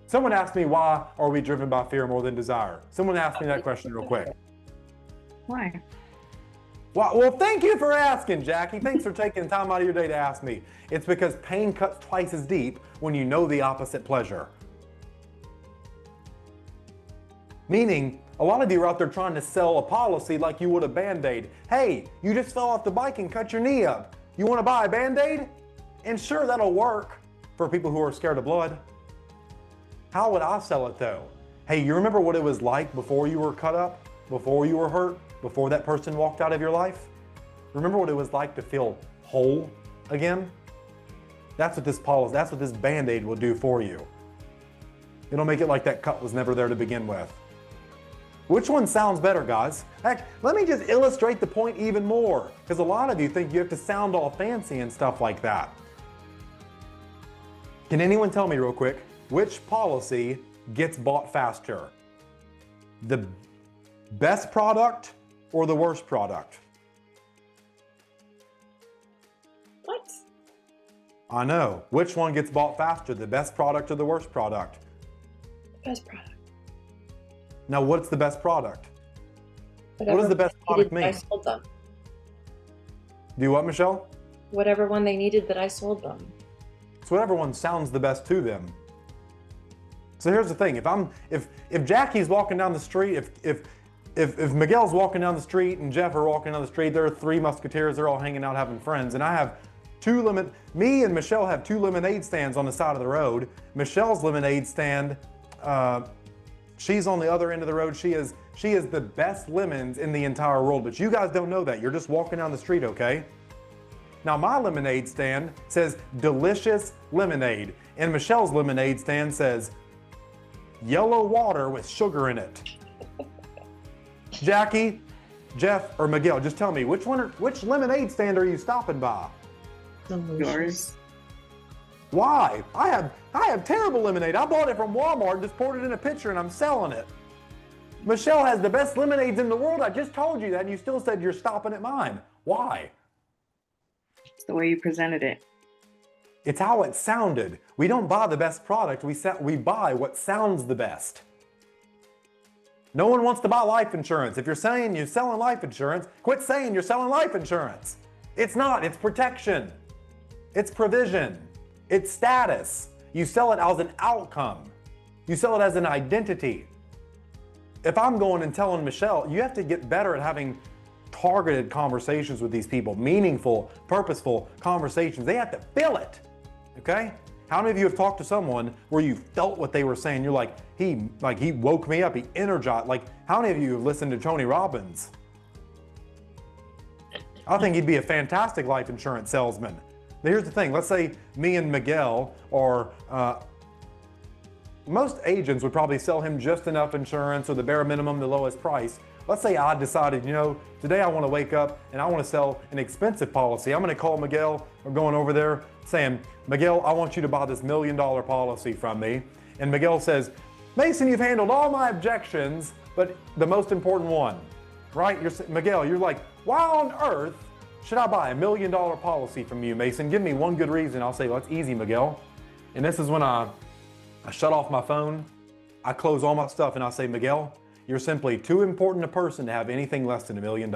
Someone asked me, why are we driven by fear more than desire? Someone asked me that question real quick. Why? Well, thank you for asking, Jackie. Thanks for taking time out of your day to ask me. It's because pain cuts twice as deep when you know the opposite pleasure. Meaning, a lot of you are out there trying to sell a policy like you would a Band-Aid. Hey, you just fell off the bike and cut your knee up. You want to buy a Band-Aid? And sure, that'll work for people who are scared of blood. How would I sell it though? Hey, you remember what it was like before you were cut up? Before you were hurt? Before that person walked out of your life? Remember what it was like to feel whole again? That's what this policy, that's what this Band-Aid will do for you. It'll make it like that cut was never there to begin with. Which one sounds better, guys? Heck, let me just illustrate the point even more, because a lot of you think you have to sound all fancy and stuff like that. Can anyone tell me real quick, which policy gets bought faster? The best product or the worst product? I know. Which one gets bought faster, the best product or the worst product? Best product. Now, what's the best product? Whatever does the best one they product needed that mean? I sold them. Do what, Michelle? Whatever one they needed that I sold them. It's whatever one sounds the best to them. So here's the thing: if Jackie's walking down the street, if Miguel's walking down the street and Jeff are walking down the street, there are three musketeers. They're all hanging out having friends, and I have me and Michelle have two lemonade stands on the side of the road. Michelle's lemonade stand, she's on the other end of the road. She is the best lemons in the entire world, but you guys don't know that. You're just walking down the street, okay? Now my lemonade stand says delicious lemonade, and Michelle's lemonade stand says yellow water with sugar in it. Jackie, Jeff, or Miguel, just tell me which lemonade stand are you stopping by? Yours. Why? I have terrible lemonade. I bought it from Walmart, just poured it in a pitcher, and I'm selling it. Michelle has the best lemonades in the world. I just told you that, and you still said you're stopping at mine. Why? It's the way you presented it. It's how it sounded. We don't buy the best product. We buy what sounds the best. No one wants to buy life insurance. If you're saying you're selling life insurance, quit saying you're selling life insurance. It's not. It's protection. It's provision. It's status. You sell it as an outcome. You sell it as an identity. If I'm going and telling Michelle, you have to get better at having targeted conversations with these people, meaningful, purposeful conversations. They have to feel it, okay? How many of you have talked to someone where you felt what they were saying? You're like, he woke me up, he energized. Like, how many of you have listened to Tony Robbins? I think he'd be a fantastic life insurance salesman. But here's the thing, let's say me and Miguel, or most agents would probably sell him just enough insurance or the bare minimum, the lowest price. Let's say I decided, today I want to wake up and I want to sell an expensive policy. I'm going to call Miguel, or going over there saying, Miguel, I want you to buy this $1 million policy from me. And Miguel says, Mason, you've handled all my objections, but the most important one, right? Miguel, you're like, why on earth should I buy $1 million policy from you, Mason? Give me one good reason. I'll say, well, that's easy, Miguel. And this is when I shut off my phone, I close all my stuff, and I say, Miguel, you're simply too important a person to have anything less than $1 million.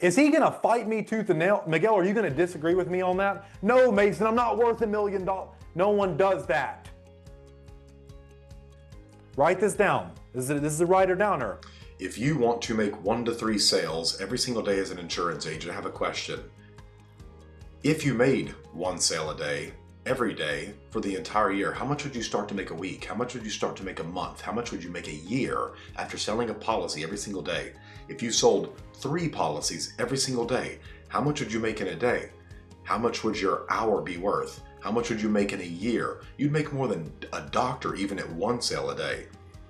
Is he gonna fight me tooth and nail? Miguel, are you gonna disagree with me on that? No, Mason, I'm not worth $1 million. No one does that. Write this down. This is a writer downer. If you want to make 1 to 3 sales every single day as an insurance agent, I have a question. If you made 1 sale a day, every day for the entire year, how much would you start to make a week? How much would you start to make a month? How much would you make a year after selling a policy every single day? If you sold 3 policies every single day, how much would you make in a day? How much would your hour be worth? How much would you make in a year? You'd make more than a doctor even at 1 sale a day.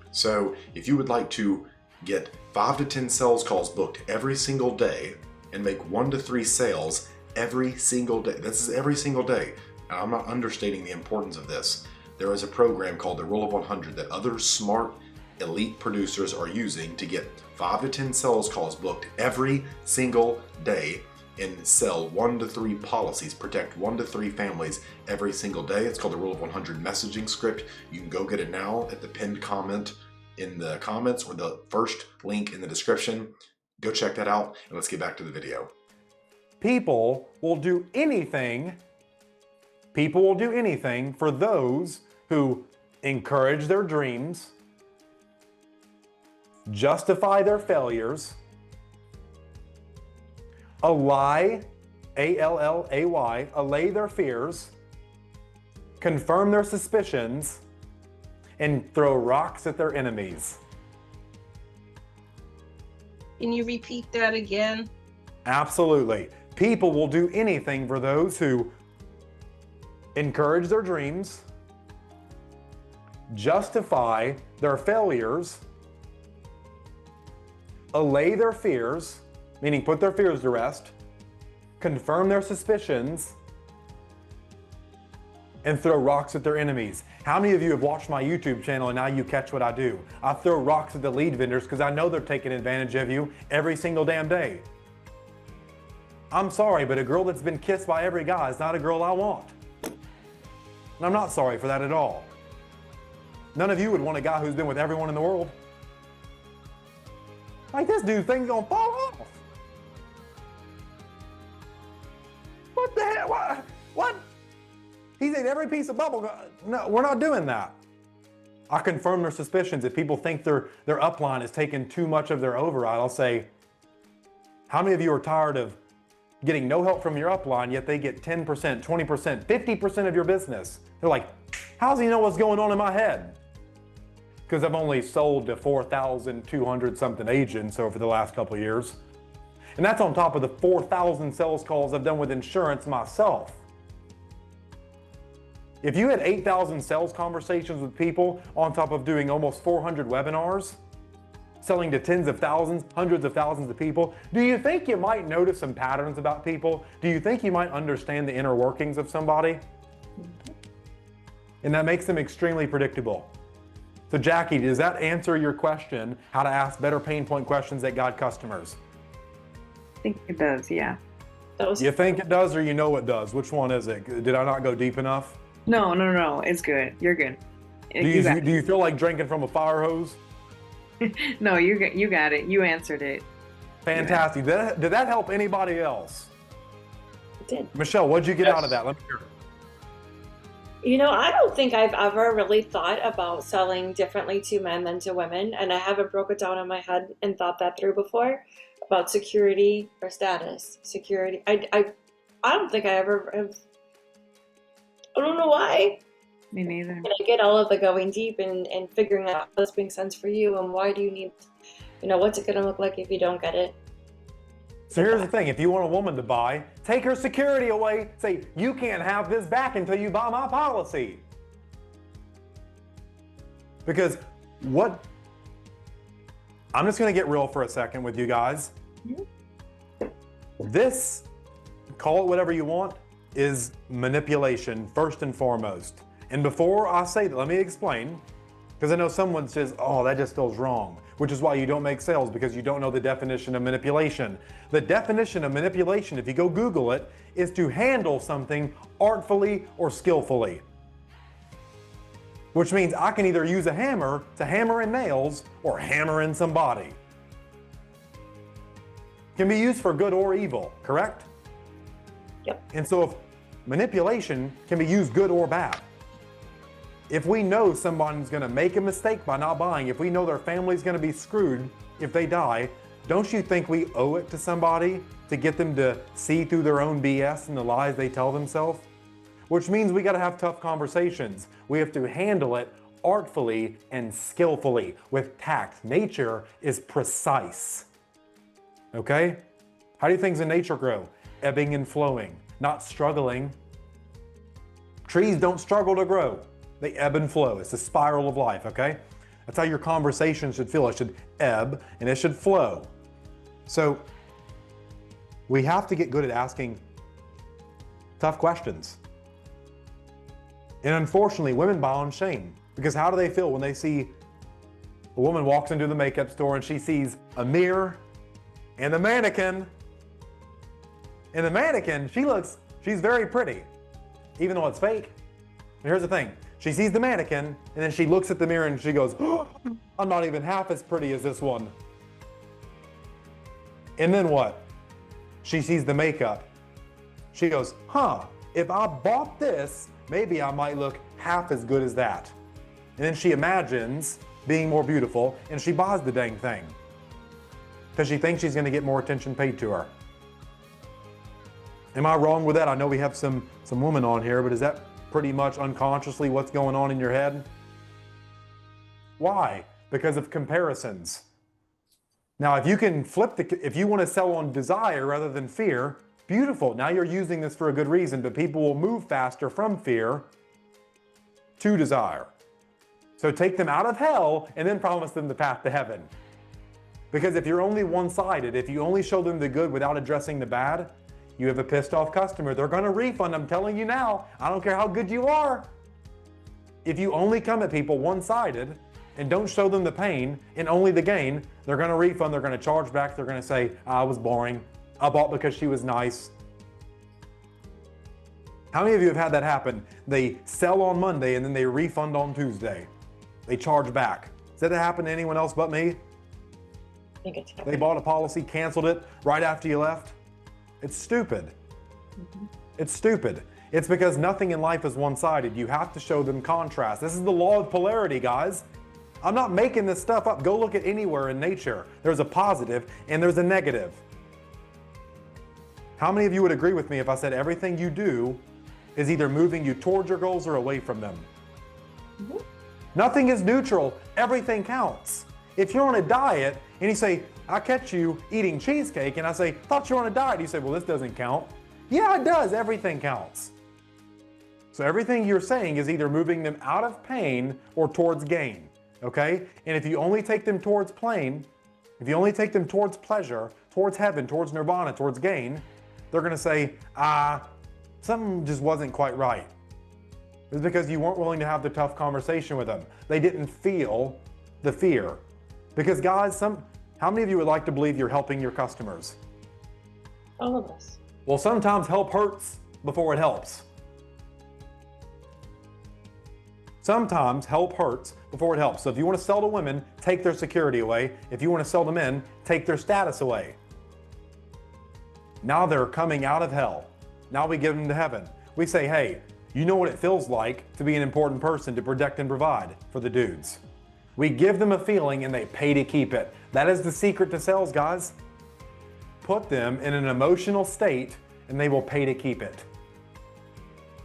So if you would like to get 5 to 10 sales calls booked every single day and make 1 to 3 sales every single day, this is every single day. Now, I'm not understating the importance of this. There is a program called the Rule of 100 that other smart elite producers are using to get 5 to 10 sales calls booked every single day and sell 1 to 3 policies, protect 1 to 3 families every single day. It's called the Rule of 100 messaging script. You can go get it now at the pinned comment in the comments or the first link in the description. Go check that out, and let's get back to the video. People will do anything for those who encourage their dreams, justify their failures, allay, A-L-L-A-Y, allay their fears, confirm their suspicions, and throw rocks at their enemies. Can you repeat that again? Absolutely. People will do anything for those who encourage their dreams, justify their failures, allay their fears, meaning put their fears to rest, confirm their suspicions, and throw rocks at their enemies. How many of you have watched my YouTube channel and now you catch what I do? I throw rocks at the lead vendors because I know they're taking advantage of you every single damn day. I'm sorry, but a girl that's been kissed by every guy is not a girl I want. And I'm not sorry for that at all. None of you would want a guy who's been with everyone in the world. Like, this dude's thing's gonna fall off. What the hell? What? He's ate every piece of bubble gum. No, we're not doing that. I confirm their suspicions. If people think their upline is taking too much of their override, I'll say, how many of you are tired of getting no help from your upline, yet they get 10%, 20%, 50% of your business? They're like, how does he know what's going on in my head? Because I've only sold to 4,200 something agents over the last couple of years. And that's on top of the 4,000 sales calls I've done with insurance myself. If you had 8,000 sales conversations with people on top of doing almost 400 webinars, selling to tens of thousands, hundreds of thousands of people, do you think you might notice some patterns about people? Do you think you might understand the inner workings of somebody? And that makes them extremely predictable. So Jackie, does that answer your question, how to ask better pain point questions that guide customers? I think it does, yeah. You think it does or you know it does? Which one is it? Did I not go deep enough? No. It's good. You're good. Do you feel like drinking from a fire hose? No, you got it. You answered it. Fantastic. Did that help anybody else? It did. Michelle, what'd you get out of that? Let me hear it. You know, I don't think I've ever really thought about selling differently to men than to women, and I haven't broke it down in my head and thought that through before about security or status. Security. I don't think I ever have. I don't know why. Me neither. And I get all of the going deep and figuring out what's making sense for you and why do you need, what's it going to look like if you don't get it. So here's the thing, if you want a woman to buy, take her security away, say, you can't have this back until you buy my policy. Because I'm just gonna get real for a second with you guys. This, call it whatever you want, is manipulation first and foremost. And before I say that, let me explain, because I know someone says, oh, that just feels wrong, which is why you don't make sales, because you don't know the definition of manipulation. The definition of manipulation, if you go Google it, is to handle something artfully or skillfully. Which means I can either use a hammer to hammer in nails or hammer in somebody. Can be used for good or evil, correct? Yep. And so if manipulation can be used good or bad. If we know someone's gonna make a mistake by not buying, if we know their family's gonna be screwed if they die, don't you think we owe it to somebody to get them to see through their own BS and the lies they tell themselves? Which means we gotta have tough conversations. We have to handle it artfully and skillfully with tact. Nature is precise, okay? How do things in nature grow? Ebbing and flowing, not struggling. Trees don't struggle to grow. They ebb and flow. It's the spiral of life, okay? That's how your conversation should feel. It should ebb and it should flow. So we have to get good at asking tough questions. And unfortunately, women buy on shame, because how do they feel when they see a woman walks into the makeup store and she sees a mirror and a mannequin? And the mannequin, she's very pretty, even though it's fake. And here's the thing. She sees the mannequin, and then she looks at the mirror and she goes, oh, I'm not even half as pretty as this one. And then what? She sees the makeup. She goes, if I bought this, maybe I might look half as good as that. And then she imagines being more beautiful, and she buys the dang thing. Because she thinks she's gonna get more attention paid to her. Am I wrong with that? I know we have some women on here, but is that pretty much unconsciously what's going on in your head? Why? Because of comparisons. Now, if you can if you want to sell on desire rather than fear, beautiful. Now you're using this for a good reason, but people will move faster from fear to desire. So take them out of hell and then promise them the path to heaven. Because if you're only one-sided, if you only show them the good without addressing the bad, you have a pissed off customer. They're gonna refund, I'm telling you now. I don't care how good you are. If you only come at people one-sided and don't show them the pain and only the gain, they're gonna refund, they're gonna charge back, they're gonna say, I was boring, I bought because she was nice. How many of you have had that happen? They sell on Monday and then they refund on Tuesday. They charge back. Does that happen to anyone else but me? I think it's They bought a policy, canceled it right after you left. It's stupid. It's stupid. It's because nothing in life is one-sided. You have to show them contrast. This is the law of polarity, guys. I'm not making this stuff up. Go look at anywhere in nature. There's a positive and there's a negative. How many of you would agree with me if I said everything you do is either moving you towards your goals or away from them? Nothing is neutral. Everything counts. If you're on a diet and you say, I catch you eating cheesecake, and I say, thought you were on a diet, you say, well, this doesn't count. Yeah, it does. Everything counts. So everything you're saying is either moving them out of pain or towards gain, okay? And if you only take them towards pain, if you only take them towards pleasure, towards heaven, towards nirvana, towards gain, they're gonna say, something just wasn't quite right. It's because you weren't willing to have the tough conversation with them. They didn't feel the fear. Because guys, how many of you would like to believe you're helping your customers? all of us. Well, sometimes help hurts before it helps. Sometimes help hurts before it helps. So if you want to sell to women, take their security away. If you want to sell to men, take their status away. Now they're coming out of hell. Now we give them to heaven. We say, hey, you know what it feels like to be an important person to protect and provide for the dudes. We give them a feeling and they pay to keep it. That is the secret to sales, guys. Put them in an emotional state and they will pay to keep it.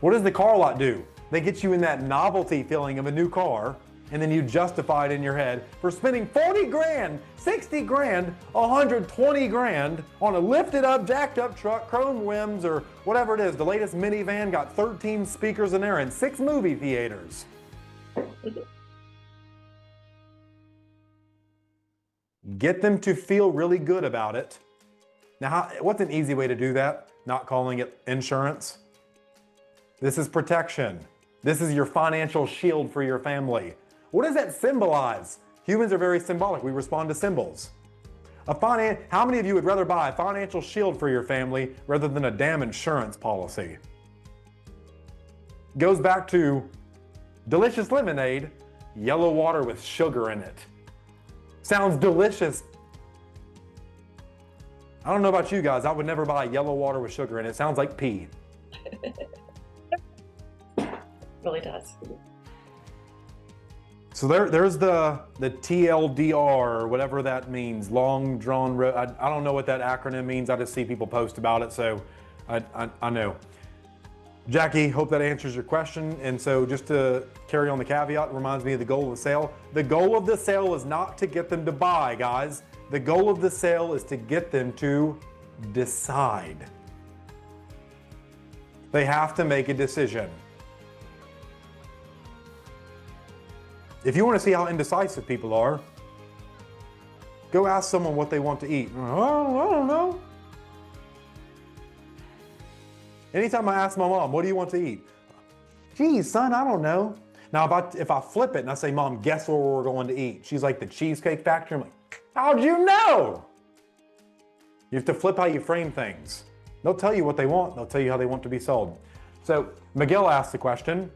What does the car lot do? They get you in that novelty feeling of a new car, and then you justify it in your head for spending 40 grand, 60 grand, 120 grand on a lifted up, jacked up truck, chrome rims, or whatever it is. The latest minivan got 13 speakers in there and 6 movie theaters. Get them to feel really good about it. Now, what's an easy way to do that? Not calling it insurance. This is protection. This is your financial shield for your family. What does that symbolize? Humans are very symbolic. We respond to symbols. How many of you would rather buy a financial shield for your family rather than a damn insurance policy? Goes back to delicious lemonade, yellow water with sugar in it. Sounds delicious. I don't know about you guys, I would never buy yellow water with sugar in it. It sounds like pee. Really does. So there's the TLDR, or whatever that means, long drawn road. I don't know what that acronym means. I just see people post about it, so I know. Jackie, hope that answers your question. And so just to carry on the caveat, reminds me of the goal of the sale. The goal of the sale is not to get them to buy, guys. The goal of the sale is to get them to decide. They have to make a decision. If you want to see how indecisive people are, go ask someone what they want to eat. Oh, I don't know. Anytime I ask my mom, what do you want to eat? Geez, son, I don't know. Now, if I flip it and I say, Mom, guess where we're going to eat? She's like, the Cheesecake Factory. I'm like, how'd you know? You have to flip how you frame things. They'll tell you what they want. They'll tell you how they want to be sold. So Miguel asked the question,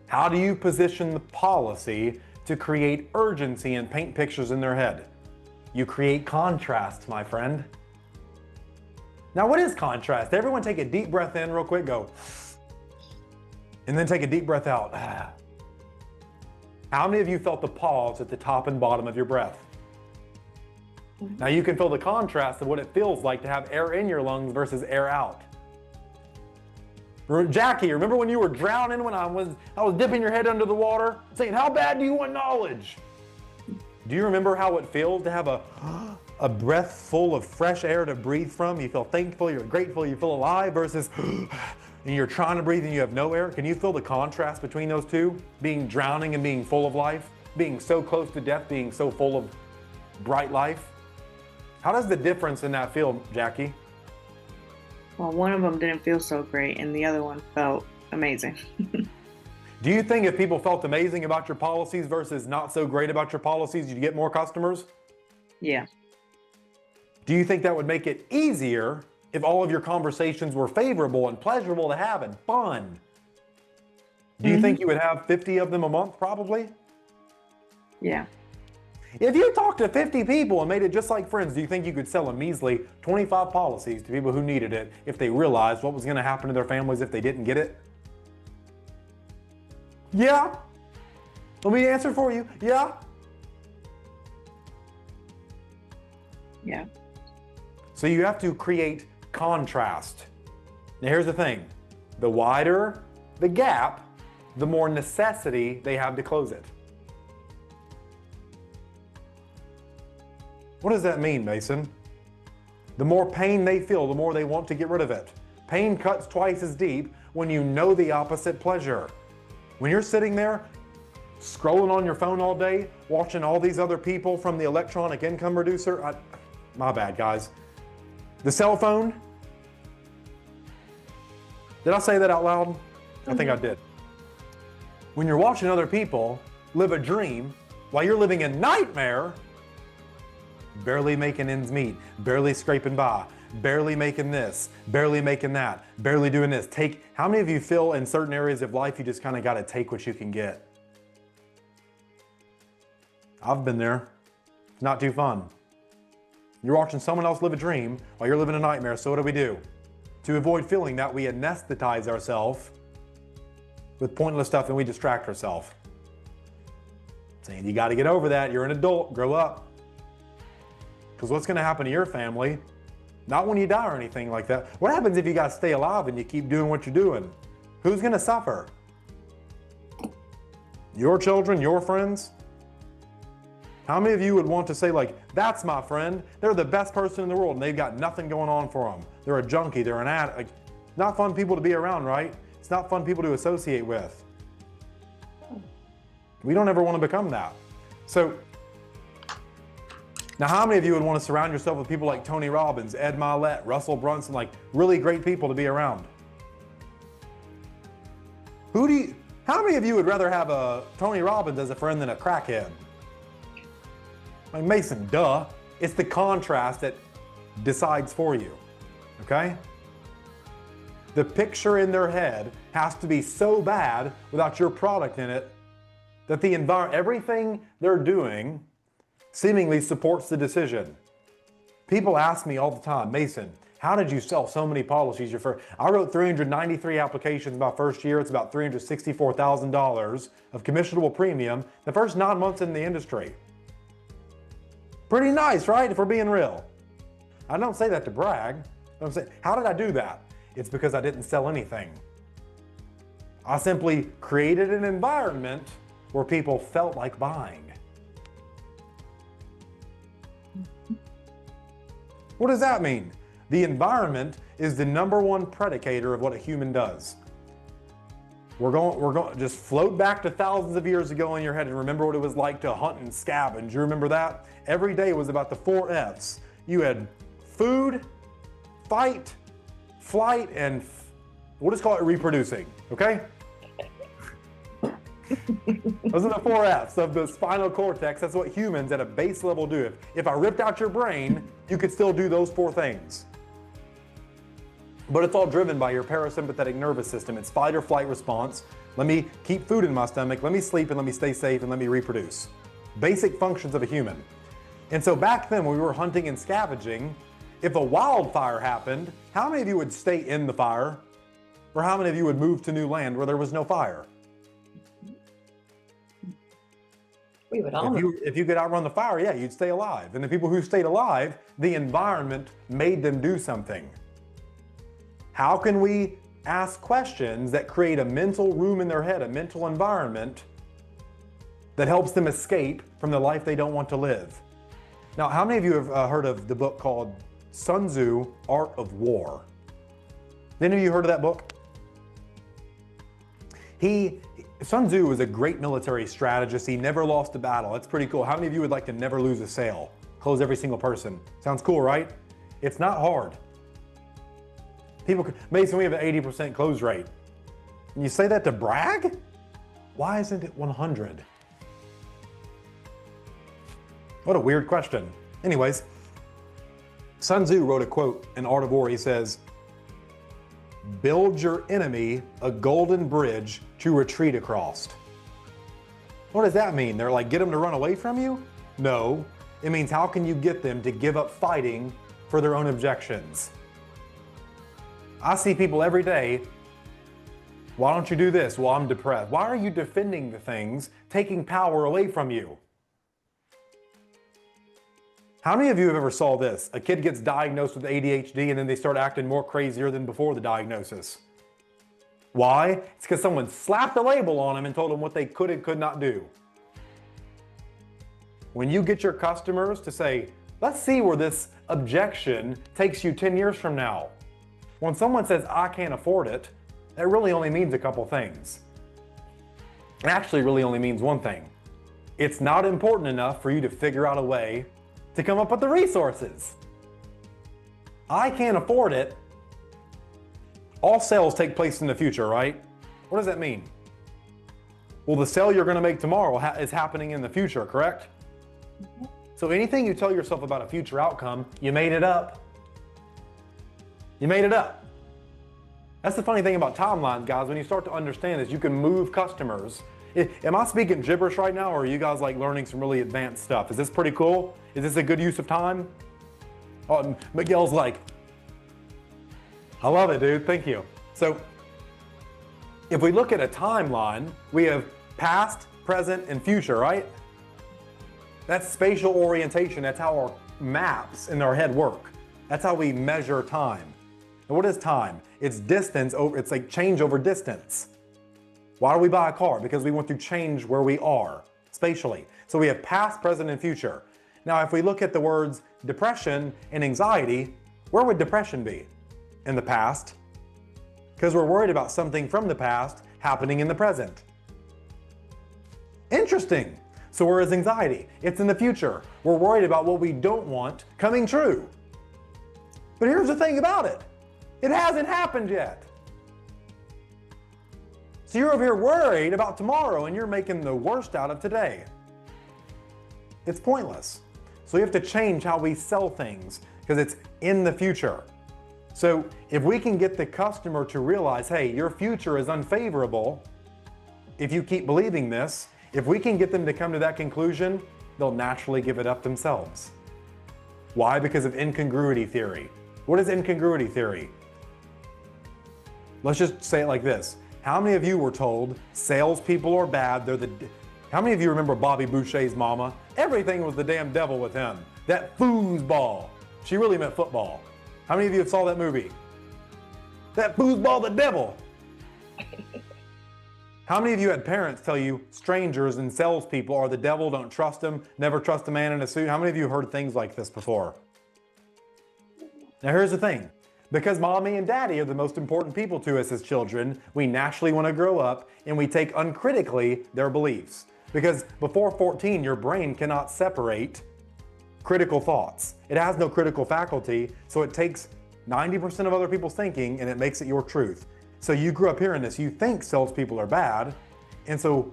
how do you position the policy to create urgency and paint pictures in their head? You create contrast, my friend. Now, what is contrast? Everyone take a deep breath in real quick, go. And then take a deep breath out. How many of you felt the pause at the top and bottom of your breath? Now you can feel the contrast of what it feels like to have air in your lungs versus air out. Jackie, remember when you were drowning when I was dipping your head under the water, saying, how bad do you want knowledge? Do you remember how it feels to have a breath full of fresh air to breathe from? You feel thankful, you're grateful, you feel alive versus and you're trying to breathe and you have no air. Can you feel the contrast between those two? Being drowning and being full of life, being so close to death, being so full of bright life. How does the difference in that feel, Jackie? Well, one of them didn't feel so great, and the other one felt amazing. Do you think if people felt amazing about your policies versus not so great about your policies, you'd get more customers? Yeah. Do you think that would make it easier if all of your conversations were favorable and pleasurable to have and fun? Do you think you would have 50 of them a month, probably? Yeah. If you talked to 50 people and made it just like Friends, do you think you could sell a measly 25 policies to people who needed it if they realized what was going to happen to their families if they didn't get it? Yeah. Let me answer for you. Yeah. Yeah. So you have to create contrast. Now here's the thing. The wider the gap, the more necessity they have to close it. What does that mean, Mason? The more pain they feel, the more they want to get rid of it. Pain cuts twice as deep when you know the opposite pleasure. When you're sitting there scrolling on your phone all day, watching all these other people from the electronic income reducer, my bad, guys. The cell phone. Did I say that out loud? I think I did. When you're watching other people live a dream while you're living a nightmare, barely making ends meet, barely scraping by, barely making this, barely making that, barely doing this. How many of you feel in certain areas of life you just kind of got to take what you can get? I've been there. It's not too fun. You're watching someone else live a dream while you're living a nightmare, so what do? To avoid feeling that, we anesthetize ourselves with pointless stuff and we distract ourselves. Saying you got to get over that, you're an adult, grow up. Because what's going to happen to your family, not when you die or anything like that. What happens if you got to stay alive and you keep doing what you're doing? Who's going to suffer? Your children, your friends? How many of you would want to say, like, that's my friend, they're the best person in the world and they've got nothing going on for them. They're a junkie, they're an addict. Like, not fun people to be around, right? It's not fun people to associate with. We don't ever want to become that. So, now how many of you would want to surround yourself with people like Tony Robbins, Ed Mylett, Russell Brunson, like really great people to be around? How many of you would rather have a Tony Robbins as a friend than a crackhead? Like Mason, duh. It's the contrast that decides for you, okay? The picture in their head has to be so bad without your product in it that everything they're doing seemingly supports the decision. People ask me all the time, Mason, how did you sell so many policies I wrote 393 applications my first year. It's about $364,000 of commissionable premium the first 9 months in the industry. Pretty nice, right? If we're being real. I don't say that to brag. I'm saying, how did I do that? It's because I didn't sell anything. I simply created an environment where people felt like buying. What does that mean? The environment is the number one predicator of what a human does. We're going to just float back to thousands of years ago in your head and remember what it was like to hunt and scavenge. You remember that? Every day was about the 4 F's. You had food, fight, flight, and we'll just call it reproducing, okay? Those are the 4 F's of the spinal cortex. That's what humans at a base level do. If I ripped out your brain, you could still do those 4 things. But it's all driven by your parasympathetic nervous system. It's fight or flight response. Let me keep food in my stomach, let me sleep, and let me stay safe, and let me reproduce. Basic functions of a human. And so back then when we were hunting and scavenging, if a wildfire happened, how many of you would stay in the fire? Or how many of you would move to new land where there was no fire? We would all. If you could outrun the fire, yeah, you'd stay alive. And the people who stayed alive, the environment made them do something. How can we ask questions that create a mental room in their head, a mental environment that helps them escape from the life they don't want to live? Now, how many of you have heard of the book called Sun Tzu, Art of War? Any of you heard of that book? Sun Tzu was a great military strategist. He never lost a battle. That's pretty cool. How many of you would like to never lose a sale? Close every single person. Sounds cool, right? It's not hard. Mason, we have an 80% close rate. And you say that to brag? Why isn't it 100? What a weird question. Anyways, Sun Tzu wrote a quote in Art of War. He says, "Build your enemy a golden bridge to retreat across." What does that mean? They're like, get them to run away from you? No, it means how can you get them to give up fighting for their own objections? I see people every day, why don't you do this? Well, I'm depressed. Why are you defending the things, taking power away from you? How many of you have ever saw this? A kid gets diagnosed with ADHD and then they start acting more crazier than before the diagnosis. Why? It's because someone slapped a label on them and told them what they could and could not do. When you get your customers to say, let's see where this objection takes you 10 years from now. When someone says, I can't afford it, that really only means a couple things. It actually really only means one thing. It's not important enough for you to figure out a way to come up with the resources. I can't afford it. All sales take place in the future, right? What does that mean? Well, the sale you're going to make tomorrow is happening in the future, correct? So anything you tell yourself about a future outcome, you made it up. You made it up. That's the funny thing about timelines, guys. When you start to understand is you can move customers. Am I speaking gibberish right now, or are you guys like learning some really advanced stuff? Is this pretty cool? Is this a good use of time? Oh, Miguel's like, I love it, dude. Thank you. So if we look at a timeline, we have past, present, and future, right? That's spatial orientation. That's how our maps in our head work. That's how we measure time. And what is time? It's distance over, it's like change over distance. Why do we buy a car? Because we want to change where we are spatially. So we have past, present, and future. Now, if we look at the words depression and anxiety, where would depression be? In the past. Because we're worried about something from the past happening in the present. Interesting. So where is anxiety? It's in the future. We're worried about what we don't want coming true. But here's the thing about it. It hasn't happened yet. So you're over here worried about tomorrow and you're making the worst out of today. It's pointless. So we have to change how we sell things because it's in the future. So if we can get the customer to realize, hey, your future is unfavorable, if you keep believing this, if we can get them to come to that conclusion, they'll naturally give it up themselves. Why? Because of incongruity theory. What is incongruity theory? Let's just say it like this. How many of you were told salespeople are bad? How many of you remember Bobby Boucher's mama? Everything was the damn devil with him. That foosball. She really meant football. How many of you saw that movie? That foosball, the devil. How many of you had parents tell you strangers and salespeople are the devil, don't trust them, never trust a man in a suit? How many of you heard things like this before? Now here's the thing. Because mommy and daddy are the most important people to us as children, we naturally want to grow up and we take uncritically their beliefs. Because before 14, your brain cannot separate critical thoughts. It has no critical faculty, so it takes 90% of other people's thinking and it makes it your truth. So you grew up hearing this, you think salespeople are bad, and so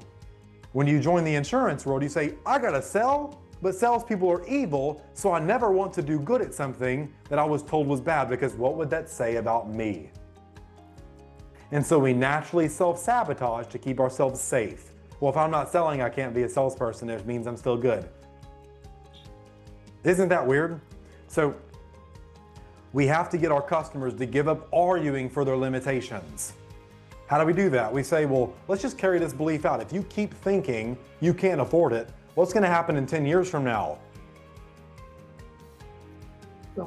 when you join the insurance world, you say, I gotta sell, but salespeople are evil, so I never want to do good at something that I was told was bad, because what would that say about me? And so we naturally self-sabotage to keep ourselves safe. Well, if I'm not selling, I can't be a salesperson, it means I'm still good. Isn't that weird? So we have to get our customers to give up arguing for their limitations. How do we do that? We say, well, let's just carry this belief out. If you keep thinking you can't afford it, what's going to happen in 10 years from now?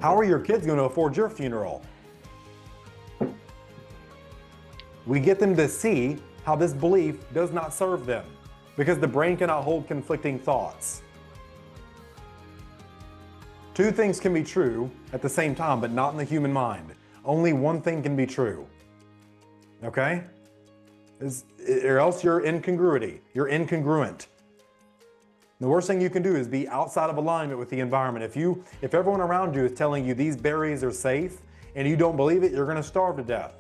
How are your kids going to afford your funeral? We get them to see how this belief does not serve them because the brain cannot hold conflicting thoughts. Two things can be true at the same time, but not in the human mind. Only one thing can be true. Okay? Or else you're incongruity. You're incongruent. The worst thing you can do is be outside of alignment with the environment. If everyone around you is telling you these berries are safe and you don't believe it, you're going to starve to death.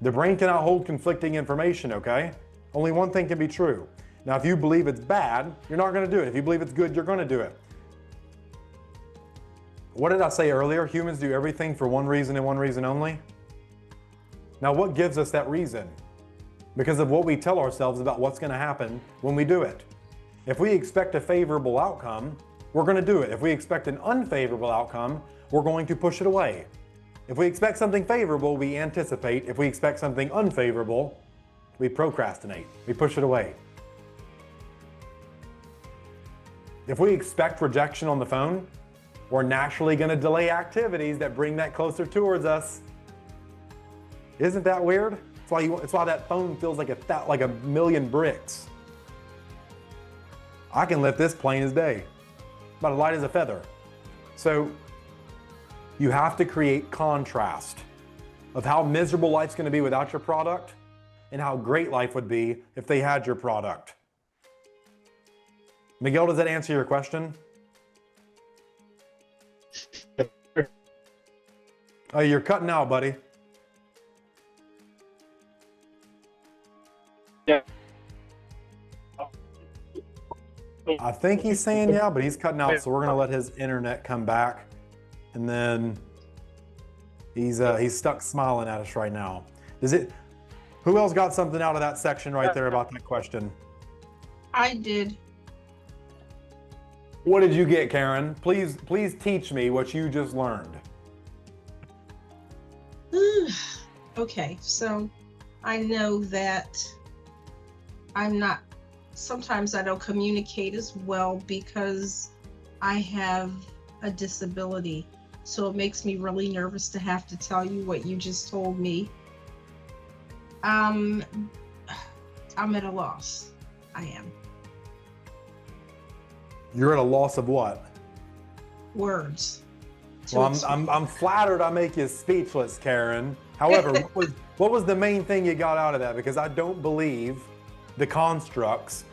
The brain cannot hold conflicting information, okay? Only one thing can be true. Now, if you believe it's bad, you're not going to do it. If you believe it's good, you're going to do it. What did I say earlier? Humans do everything for one reason and one reason only. Now, what gives us that reason? Because of what we tell ourselves about what's going to happen when we do it. If we expect a favorable outcome, we're going to do it. If we expect an unfavorable outcome, we're going to push it away. If we expect something favorable, we anticipate. If we expect something unfavorable, we procrastinate. We push it away. If we expect rejection on the phone, we're naturally going to delay activities that bring that closer towards us. Isn't that weird? It's why that phone feels like a million bricks. I can lift this plain as day, about as light as a feather. So you have to create contrast of how miserable life's going to be without your product and how great life would be if they had your product. Miguel, does that answer your question? Oh, you're cutting out, buddy. Yeah. I think he's saying yeah, but he's cutting out, so we're gonna let his internet come back, and then he's stuck smiling at us right now. Who else got something out of that section right there about that question? I did. What did you get, Karen? Please teach me what you just learned. Okay, so I know that sometimes I don't communicate as well because I have a disability. So it makes me really nervous to have to tell you what you just told me. I'm at a loss. I am. You're at a loss of what? Words. Well, I'm flattered I make you speechless, Karen. However, what was the main thing you got out of that? Because I don't believe the constructs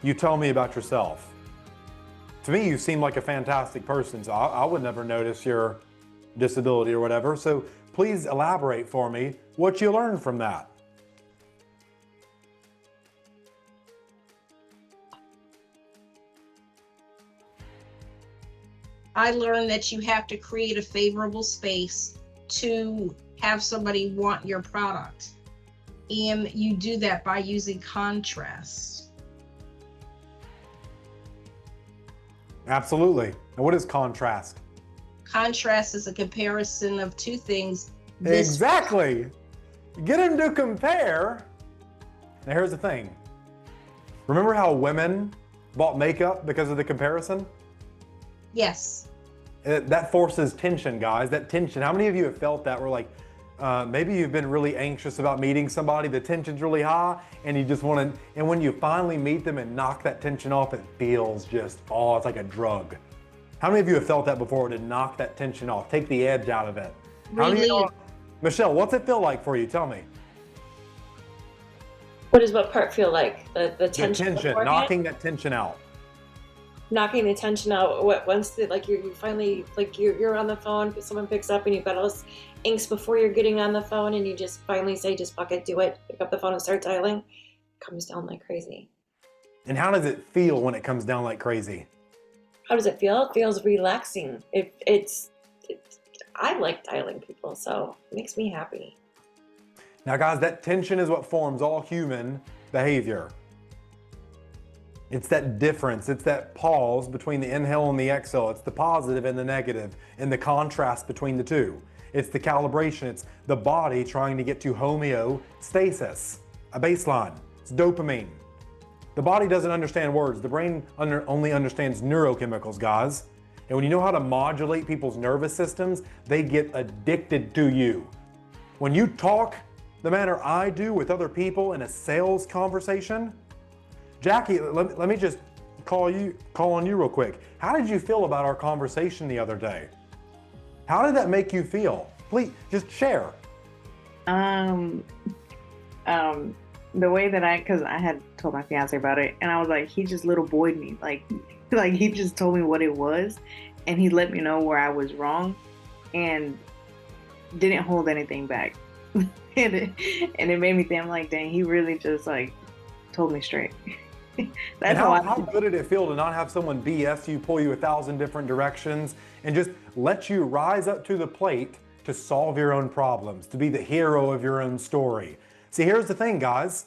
you tell me about yourself. To me, you seem like a fantastic person, so I would never notice your disability or whatever. So please elaborate for me what you learned from that. I learned that you have to create a favorable space to have somebody want your product. And you do that by using contrast. Absolutely. And what is contrast? Contrast is a comparison of two things. Exactly. Get them to compare. Now here's the thing. Remember how women bought makeup because of the comparison? Yes. That forces tension, guys. That tension. How many of you have felt that? We're like, maybe you've been really anxious about meeting somebody, the tension's really high, and you just want to, and when you finally meet them and knock that tension off, it feels just, it's like a drug. How many of you have felt that before, to knock that tension off, take the edge out of it? How many of you Michelle, what's it feel like for you? Tell me. What does what part feel like? The tension, knocking that tension out. Knocking the tension out. Once you finally you're on the phone, someone picks up and you've got all this angst before you're getting on the phone, and you just finally say, just fuck it, do it, pick up the phone and start dialing. It comes down like crazy. And how does it feel when it comes down like crazy? How does it feel? It feels relaxing. I like dialing people, so it makes me happy. Now guys, that tension is what forms all human behavior. It's that difference, it's that pause between the inhale and the exhale. It's the positive and the negative, and the contrast between the two. It's the calibration, it's the body trying to get to homeostasis, a baseline. It's dopamine. The body doesn't understand words. The brain only understands neurochemicals, guys. And when you know how to modulate people's nervous systems, they get addicted to you. When you talk the manner I do with other people in a sales conversation, Jackie, let me just call on you real quick. How did you feel about our conversation the other day? How did that make you feel? Please, just share. The way that because I had told my fiance about it, and I was like, he just little boyed me. Like he just told me what it was, and he let me know where I was wrong, and didn't hold anything back. and it made me think, I'm like, dang, he really just like told me straight. And That's how good did it feel to not have someone BS you, pull you 1,000 different directions, and just let you rise up to the plate to solve your own problems, to be the hero of your own story? See, here's the thing, guys.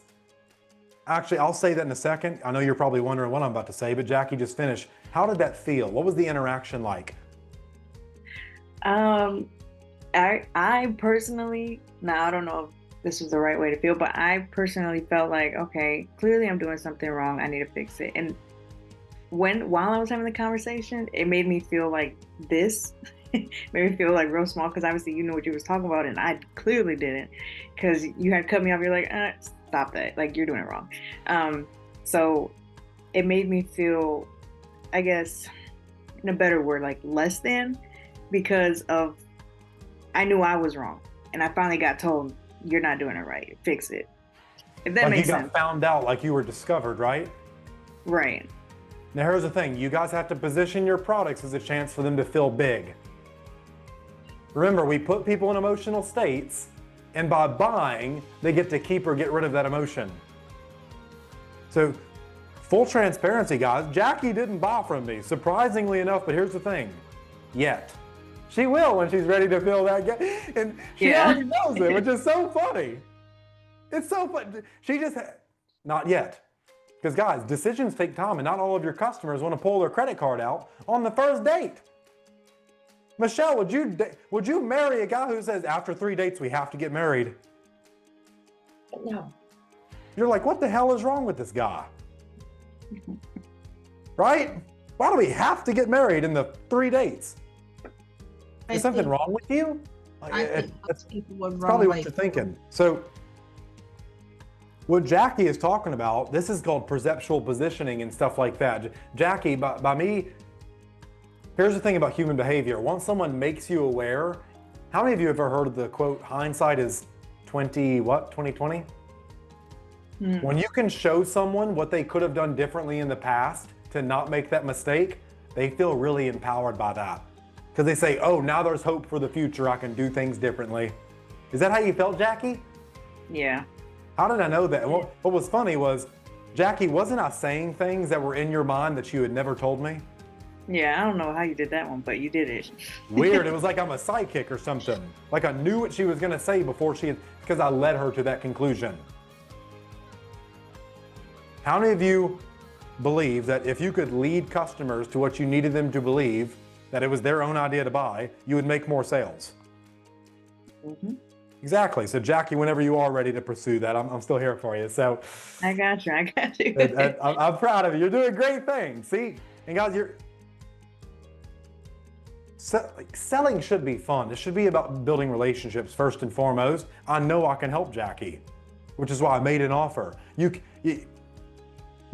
Actually, I'll say that in a second. I know you're probably wondering what I'm about to say, but Jackie, just finish. How did that feel? What was the interaction like? I personally, now I don't know if this was the right way to feel, but I personally felt like, okay, clearly I'm doing something wrong. I need to fix it. And while I was having the conversation, it made me feel like this. Made me feel like real small, because obviously you know what you was talking about, and I clearly didn't, because you had cut me off. You're like, stop that, like you're doing it wrong. So it made me feel, I guess, in a better word, like less than, because of I knew I was wrong, and I finally got told, you're not doing it right, fix it. If that Like makes you got sense. found out, like you were discovered, right? Right. Now here's the thing, you guys have to position your products as a chance for them to feel big. Remember, we put people in emotional states, and by buying, they get to keep or get rid of that emotion. So, full transparency, guys, Jackie didn't buy from me, surprisingly enough, but here's the thing, yet. She will when she's ready to fill that gap, and she already knows it, which is so funny. It's so funny. She just, not yet. Because guys, decisions take time, and not all of your customers want to pull their credit card out on the first date. Michelle, would you marry a guy who says after 3 dates we have to get married? No. You're like, what the hell is wrong with this guy? Right? Why do we have to get married in the 3 dates? Is something wrong with you? I think That's people would probably run what you're thinking. So, what Jackie is talking about, this is called perceptual positioning and stuff like that. Jackie, by me, here's the thing about human behavior. Once someone makes you aware, how many of you have ever heard of the quote, hindsight is 2020? When you can show someone what they could have done differently in the past to not make that mistake, they feel really empowered by that. Because they say, oh, now there's hope for the future. I can do things differently. Is that how you felt, Jackie? Yeah. How did I know that? What was funny was, Jackie, wasn't I saying things that were in your mind that you had never told me? Yeah, I don't know how you did that one, but you did it. Weird. It was like I'm a sidekick or something. Like I knew what she was going to say before because I led her to that conclusion. How many of you believe that if you could lead customers to what you needed them to believe, that it was their own idea to buy, you would make more sales? Mm-hmm. Exactly. So Jackie, whenever you are ready to pursue that, I'm still here for you. So I got you. I'm proud of you. You're doing great things. See, and guys, selling should be fun. It should be about building relationships first and foremost. I know I can help Jackie, which is why I made an offer. You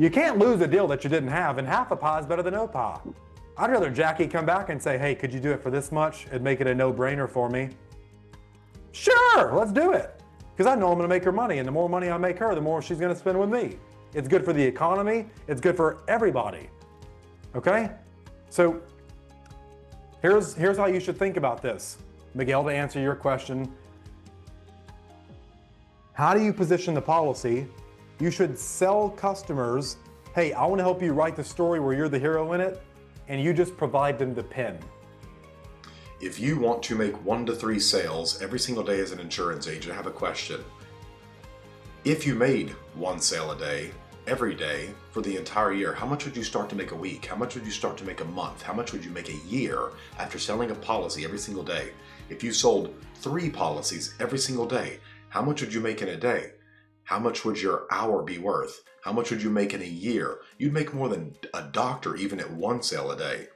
can't lose a deal that you didn't have, and half a pie is better than no pie. I'd rather Jackie come back and say, hey, could you do it for this much and make it a no-brainer for me? Sure, let's do it. Because I know I'm going to make her money, and the more money I make her, the more she's going to spend with me. It's good for the economy. It's good for everybody. Okay? So here's how you should think about this. Miguel, to answer your question, how do you position the policy? You should sell customers, hey, I want to help you write the story where you're the hero in it, and you just provide them the pen. If you want to make 1 to 3 sales every single day as an insurance agent, I have a question. If you made 1 sale a day, every day, for the entire year, how much would you start to make a week? How much would you start to make a month? How much would you make a year after selling a policy every single day? If you sold 3 policies every single day, how much would you make in a day? How much would your hour be worth? How much would you make in a year? You'd make more than a doctor even at 1 sale a day.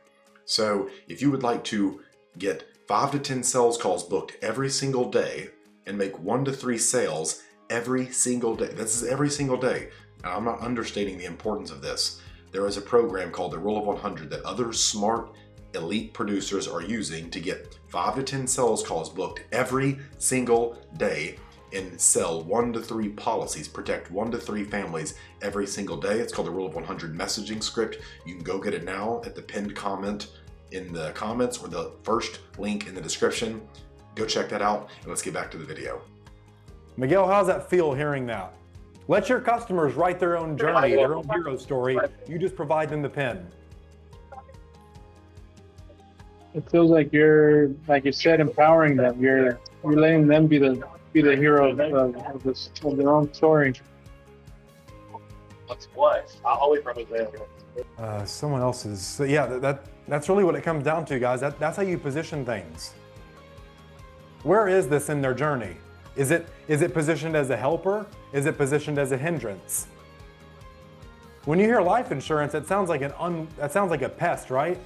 So if you would like to get 5 to 10 sales calls booked every single day and make 1 to 3 sales every single day, this is every single day. Now, I'm not understating the importance of this. There is a program called the Rule of 100 that other smart elite producers are using to get 5 to 10 sales calls booked every single day and sell 1 to 3 policies, protect 1 to 3 families every single day. It's called the Rule of 100 messaging script. You can go get it now at the pinned comment in the comments or the first link in the description. Go check that out, and let's get back to the video. Miguel, how's that feel hearing that? Let your customers write their own journey, their own hero story. You just provide them the pen. It feels like you're, like you said, empowering them. You're letting them be the hero of their own story. Someone else's. So yeah, that's really what it comes down to, guys. That's how you position things. Where is this in their journey? Is it positioned as a helper? Is it positioned as a hindrance? When you hear life insurance, it sounds like a pest, right?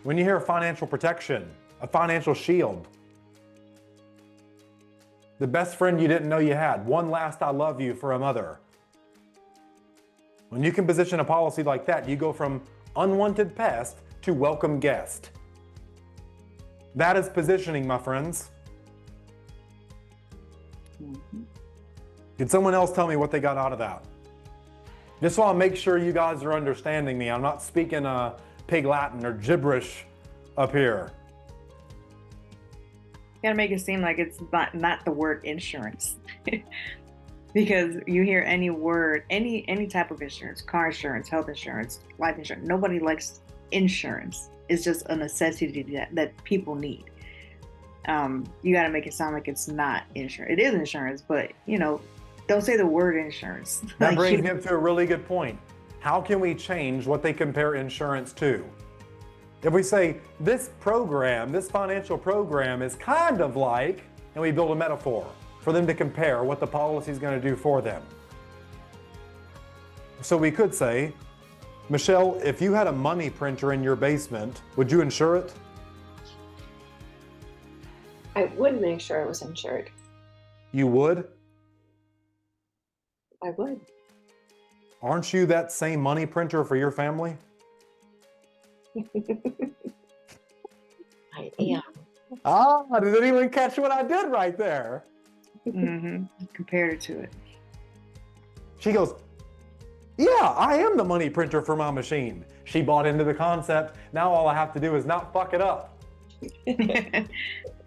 When you hear financial protection, a financial shield, the best friend you didn't know you had, one last I love you for a mother. When you can position a policy like that, you go from unwanted pest to welcome guest. That is positioning, my friends. Can someone else tell me what they got out of that? Just want to make sure you guys are understanding me. I'm not speaking pig Latin or gibberish up here. You gotta make it seem like it's not the word insurance. Because you hear any word, any type of insurance, car insurance, health insurance, life insurance, nobody likes insurance. It's just a necessity that people need. You got to make it sound like it's not insurance. It is insurance, but don't say the word insurance. That brings me up to a really good point. How can we change what they compare insurance to? If we say this program, this financial program is kind of like, and we build a metaphor for them to compare what the policy is going to do for them. So we could say, Michelle, if you had a money printer in your basement, would you insure it? I would make sure it was insured. You would? I would. Aren't you that same money printer for your family? I am. Did anyone catch what I did right there? Mm-hmm. Compared it to it. She goes, yeah, I am the money printer for my machine. She bought into the concept. Now all I have to do is not fuck it up.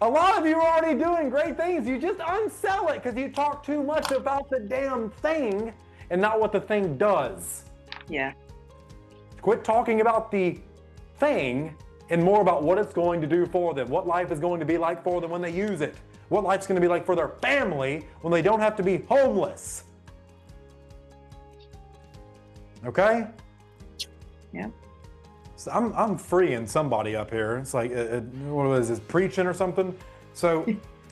A lot of you are already doing great things. You just unsell it because you talk too much about the damn thing and not what the thing does. Yeah. Quit talking about the thing and more about what it's going to do for them, what life is going to be like for them when they use it, what life's going to be like for their family when they don't have to be homeless. Okay? Yeah. So I'm freeing somebody up here. It's like, what was this, preaching or something? So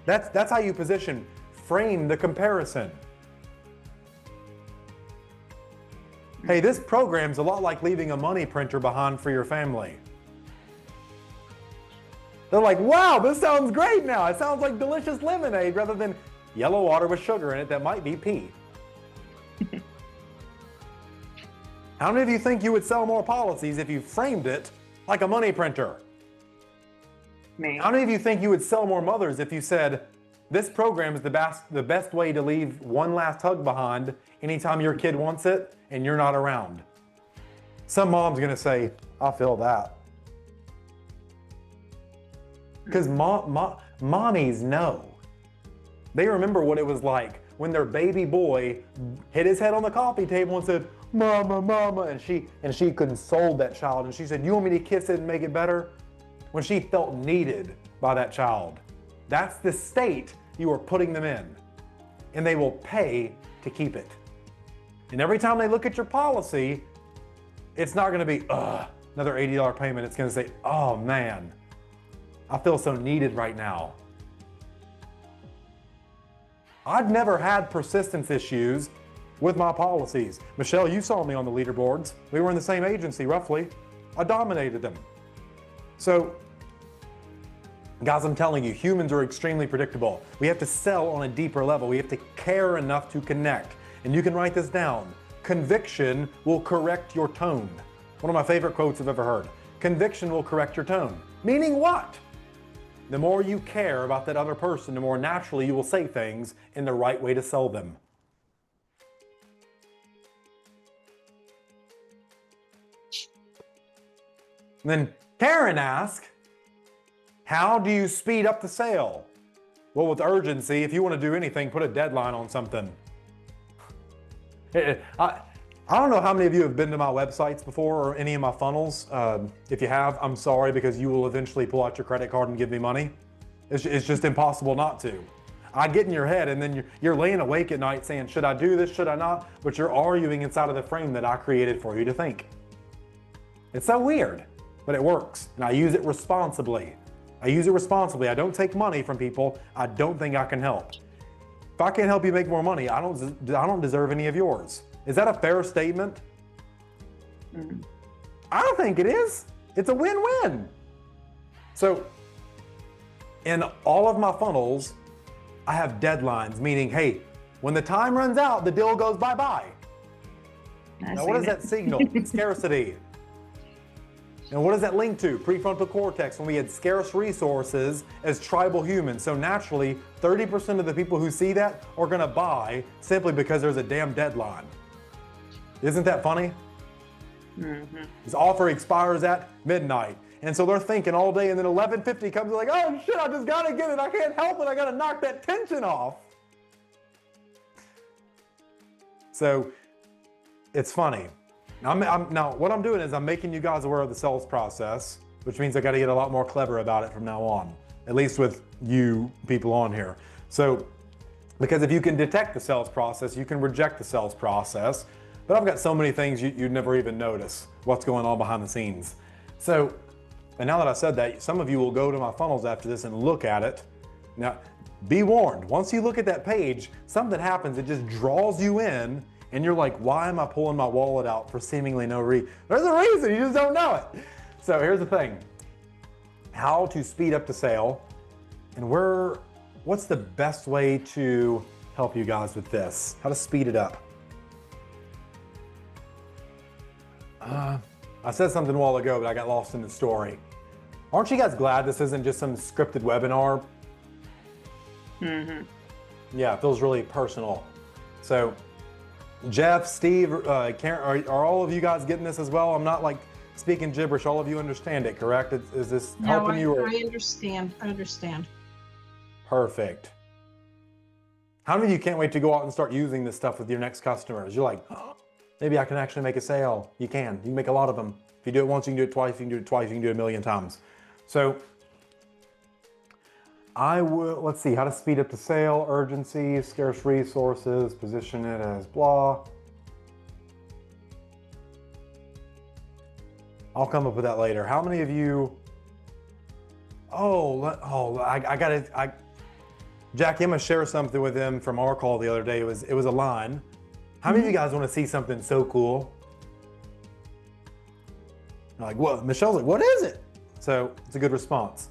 that's how you position, frame the comparison. Hey, this program's a lot like leaving a money printer behind for your family. They're like, wow, this sounds great now. It sounds like delicious lemonade rather than yellow water with sugar in it that might be pee. How many of you think you would sell more policies if you framed it like a money printer? Me. How many of you think you would sell more mothers if you said, this program is the best way to leave one last hug behind anytime your kid wants it and you're not around? Some mom's gonna say, I feel that. Because mommies know. They remember what it was like when their baby boy hit his head on the coffee table and said, Mama, Mama, and she consoled that child and she said, you want me to kiss it and make it better? When she felt needed by that child. That's the state you are putting them in. And they will pay to keep it. And every time they look at your policy, it's not gonna be, another $80 payment. It's gonna say, oh man, I feel so needed right now. I've never had persistence issues with my policies. Michelle, you saw me on the leaderboards. We were in the same agency, roughly. I dominated them. So, guys, I'm telling you, humans are extremely predictable. We have to sell on a deeper level. We have to care enough to connect. And you can write this down. Conviction will correct your tone. One of my favorite quotes I've ever heard. Conviction will correct your tone. Meaning what? The more you care about that other person, the more naturally you will say things in the right way to sell them. And then Karen asked, how do you speed up the sale? Well, with urgency, if you want to do anything, put a deadline on something. I don't know how many of you have been to my websites before or any of my funnels. If you have, I'm sorry, because you will eventually pull out your credit card and give me money. It's just impossible not to. I get in your head and then you're laying awake at night saying, should I do this, should I not? But you're arguing inside of the frame that I created for you to think. It's so weird, but it works. And I use it responsibly. I don't take money from people I don't think I can help. If I can't help you make more money, I don't deserve any of yours. Is that a fair statement? I don't think it is. It's a win-win. So in all of my funnels, I have deadlines, meaning, hey, when the time runs out, the deal goes bye-bye. Now, what does that signal? Scarcity. And what does that link to? Prefrontal cortex, when we had scarce resources as tribal humans. So naturally, 30% of the people who see that are gonna buy simply because there's a damn deadline. Isn't that funny? This offer expires at midnight. And so they're thinking all day, and then 11:50 comes, they're like, oh shit, I just gotta get it. I can't help it. I gotta knock that tension off. So it's funny. Now, what I'm doing is I'm making you guys aware of the sales process, which means I gotta get a lot more clever about it from now on, at least with you people on here. So, because if you can detect the sales process, you can reject the sales process. But I've got so many things you'd never even notice what's going on behind the scenes. So, and now that I said that, some of you will go to my funnels after this and look at it. Now, be warned, once you look at that page, something happens, it just draws you in, and you're like, why am I pulling my wallet out for seemingly no reason? There's a reason, you just don't know it. So here's the thing. How to speed up the sale, and what's the best way to help you guys with this? How to speed it up. I said something a while ago, but I got lost in the story. Aren't you guys glad this isn't just some scripted webinar? Yeah, it feels really personal. So, Jeff, Steve, Karen, are all of you guys getting this as well? I'm not like speaking gibberish. All of you understand it, correct? Is this helping you? I understand. I understand. Perfect. How many of you can't wait to go out and start using this stuff with your next customers? You're like, oh, maybe I can actually make a sale. You can make a lot of them. If you do it once, you can do it twice, you can do it twice, you can do it a million times. So let's see, how to speed up the sale, urgency, scarce resources, position it as blah. I'll come up with that later. How many of you, Jackie, I'm gonna share something with him from our call the other day. It was a line. How many of you guys want to see something so cool? I'm like, what? Michelle's like, what is it? So it's a good response.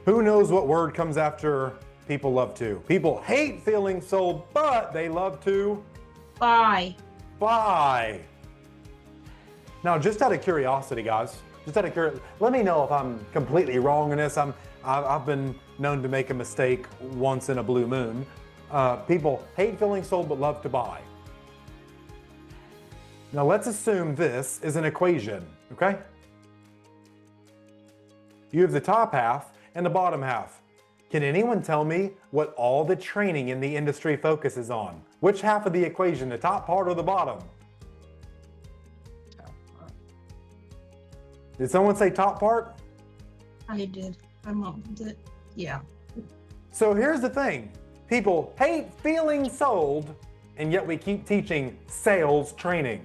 Who knows what word comes after people love to? People hate feeling sold, but they love to Buy. buy. Now, just out of curiosity, guys, let me know if I'm completely wrong in this. I've been known to make a mistake once in a blue moon. People hate feeling sold, but love to buy. Now, let's assume this is an equation, okay? You have the top half and the bottom half. Can anyone tell me what all the training in the industry focuses on? Which half of the equation, the top part or the bottom? Did someone say top part? I did. Yeah. So here's the thing. People hate feeling sold, and yet we keep teaching sales training.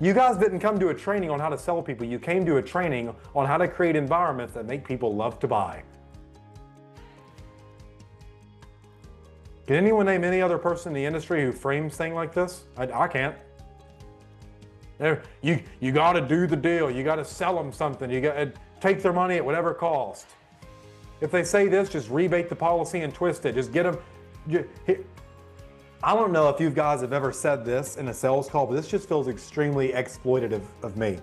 You guys didn't come to a training on how to sell people. You came to a training on how to create environments that make people love to buy. Can anyone name any other person in the industry who frames things like this? I can't. You got to do the deal. You got to sell them something. You got to take their money at whatever cost. If they say this, just rebate the policy and twist it. Just get them. I don't know if you guys have ever said this in a sales call, but this just feels extremely exploitative of me.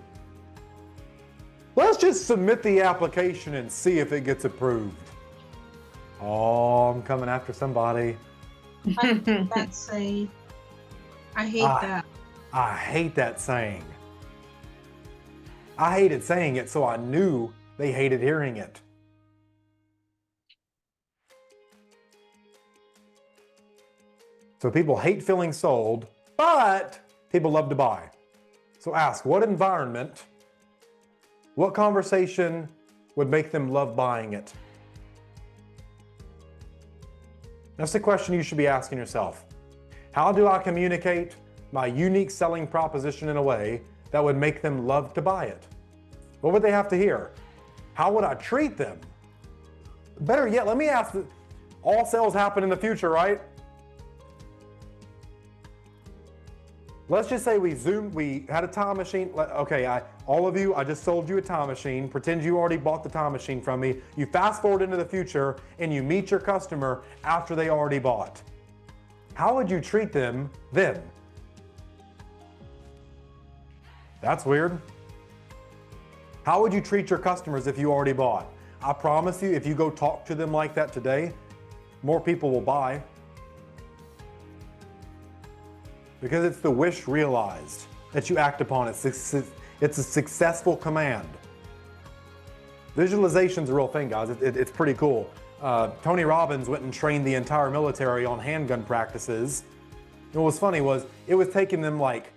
Let's just submit the application and see if it gets approved. Oh, I'm coming after somebody. I hate that saying. I hate Ah. that. I hate that saying. I hated saying it, so I knew they hated hearing it. So people hate feeling sold, but people love to buy. So ask, what environment, what conversation would make them love buying it? That's the question you should be asking yourself. How do I communicate my unique selling proposition in a way that would make them love to buy it? What would they have to hear? How would I treat them? Better yet, let me ask, all sales happen in the future, right? Let's just say we had a time machine. Okay, all of you, I just sold you a time machine. Pretend you already bought the time machine from me. You fast forward into the future and you meet your customer after they already bought. How would you treat them then? That's weird. How would you treat your customers if you already bought? I promise you, if you go talk to them like that today, more people will buy. Because it's the wish realized that you act upon. It's a successful command. Visualization's a real thing, guys. It's pretty cool. Tony Robbins went and trained the entire military on handgun practices. And what was funny was it was taking them like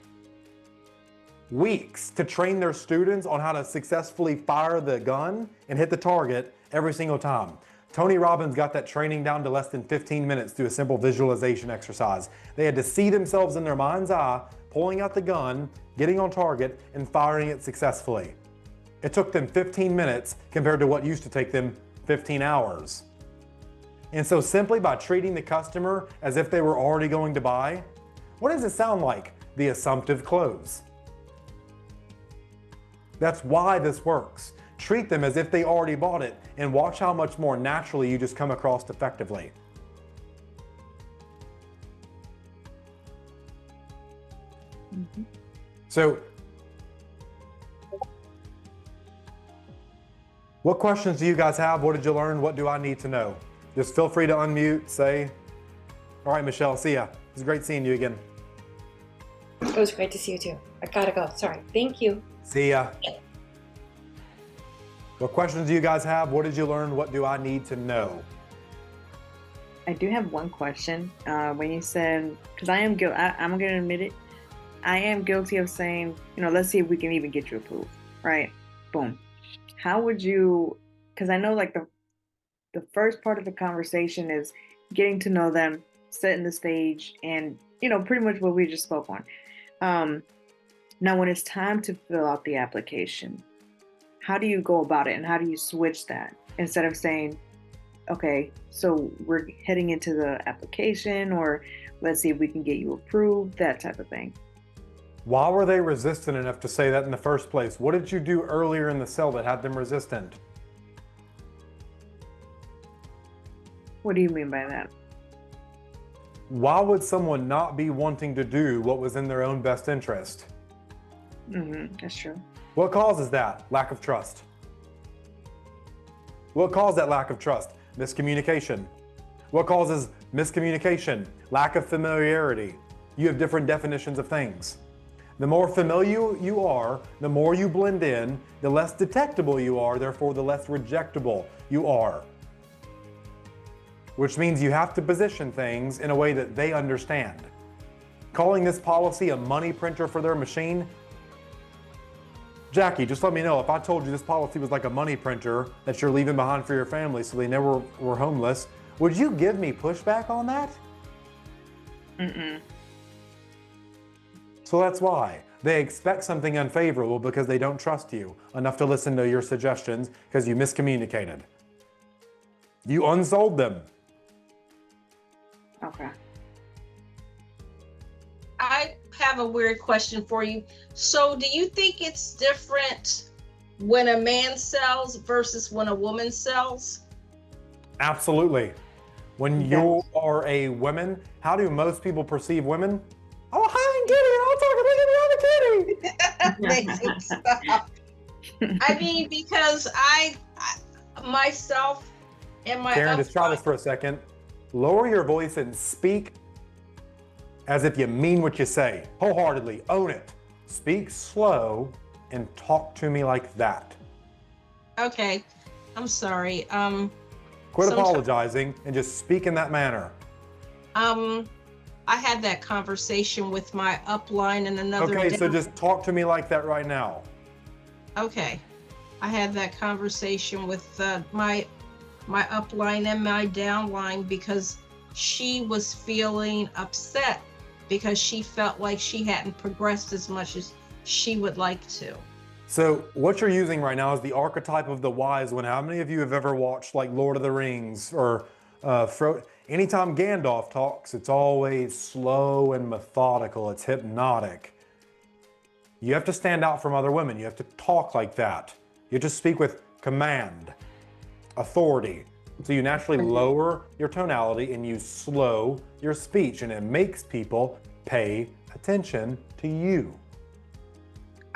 weeks to train their students on how to successfully fire the gun and hit the target every single time. Tony Robbins got that training down to less than 15 minutes through a simple visualization exercise. They had to see themselves in their mind's eye, pulling out the gun, getting on target, and firing it successfully. It took them 15 minutes compared to what used to take them 15 hours. And so simply by treating the customer as if they were already going to buy, what does it sound like? The assumptive close. That's why this works. Treat them as if they already bought it and watch how much more naturally you just come across effectively. Mhm. So, what questions do you guys have? What did you learn? What do I need to know? Just feel free to unmute, say, all right, Michelle, see ya. It was great seeing you again. It was great to see you too. I gotta go. Sorry. Thank you. See ya. What questions do you guys have? What did you learn? What do I need to know? I do have one question. When you said, because I'm going to admit it, I am guilty of saying, let's see if we can even get you approved, right? Boom. How would you, because I know like the first part of the conversation is getting to know them, setting the stage, and, pretty much what we just spoke on. Now, when it's time to fill out the application, how do you go about it and how do you switch that instead of saying, okay, so we're heading into the application, or let's see if we can get you approved, that type of thing? Why were they resistant enough to say that in the first place? What did you do earlier in the sell that had them resistant? What do you mean by that? Why would someone not be wanting to do what was in their own best interest? That's true. What causes that? Lack of trust. What caused that lack of trust? Miscommunication. What causes miscommunication? Lack of familiarity. You have different definitions of things. The more familiar you are, the more you blend in, the less detectable you are, therefore the less rejectable you are. Which means you have to position things in a way that they understand. Calling this policy a money printer for their machine, Jackie, just let me know if I told you this policy was like a money printer that you're leaving behind for your family so they never were homeless, would you give me pushback on that? So that's why. They expect something unfavorable because they don't trust you enough to listen to your suggestions because you miscommunicated. You unsold them. Okay. I have a weird question for you. So do you think it's different when a man sells versus when a woman sells? Absolutely. When you are a woman, how do most people perceive women? Oh, hi, Kitty. I'll talk to Amazing stuff. I mean, because I myself and my Karen, just try upfront- this for a second. lower your voice and speak as if you mean what you say. Wholeheartedly, own it. Speak slow and talk to me like that. Okay, I'm sorry. Quit Somet- apologizing and just speak in that manner. I had that conversation with my upline and another. Okay, so just talk to me like that right now. Okay, I had that conversation with my upline and my downline because she was feeling upset because she felt like she hadn't progressed as much as she would like to. So what you're using right now is the archetype of the wise one. How many of you have ever watched like Lord of the Rings or anytime Gandalf talks, it's always slow and methodical. It's hypnotic. You have to stand out from other women. You have to talk like that. You have to speak with command, authority. So you naturally lower your tonality and you slow your speech, and it makes people pay attention to you.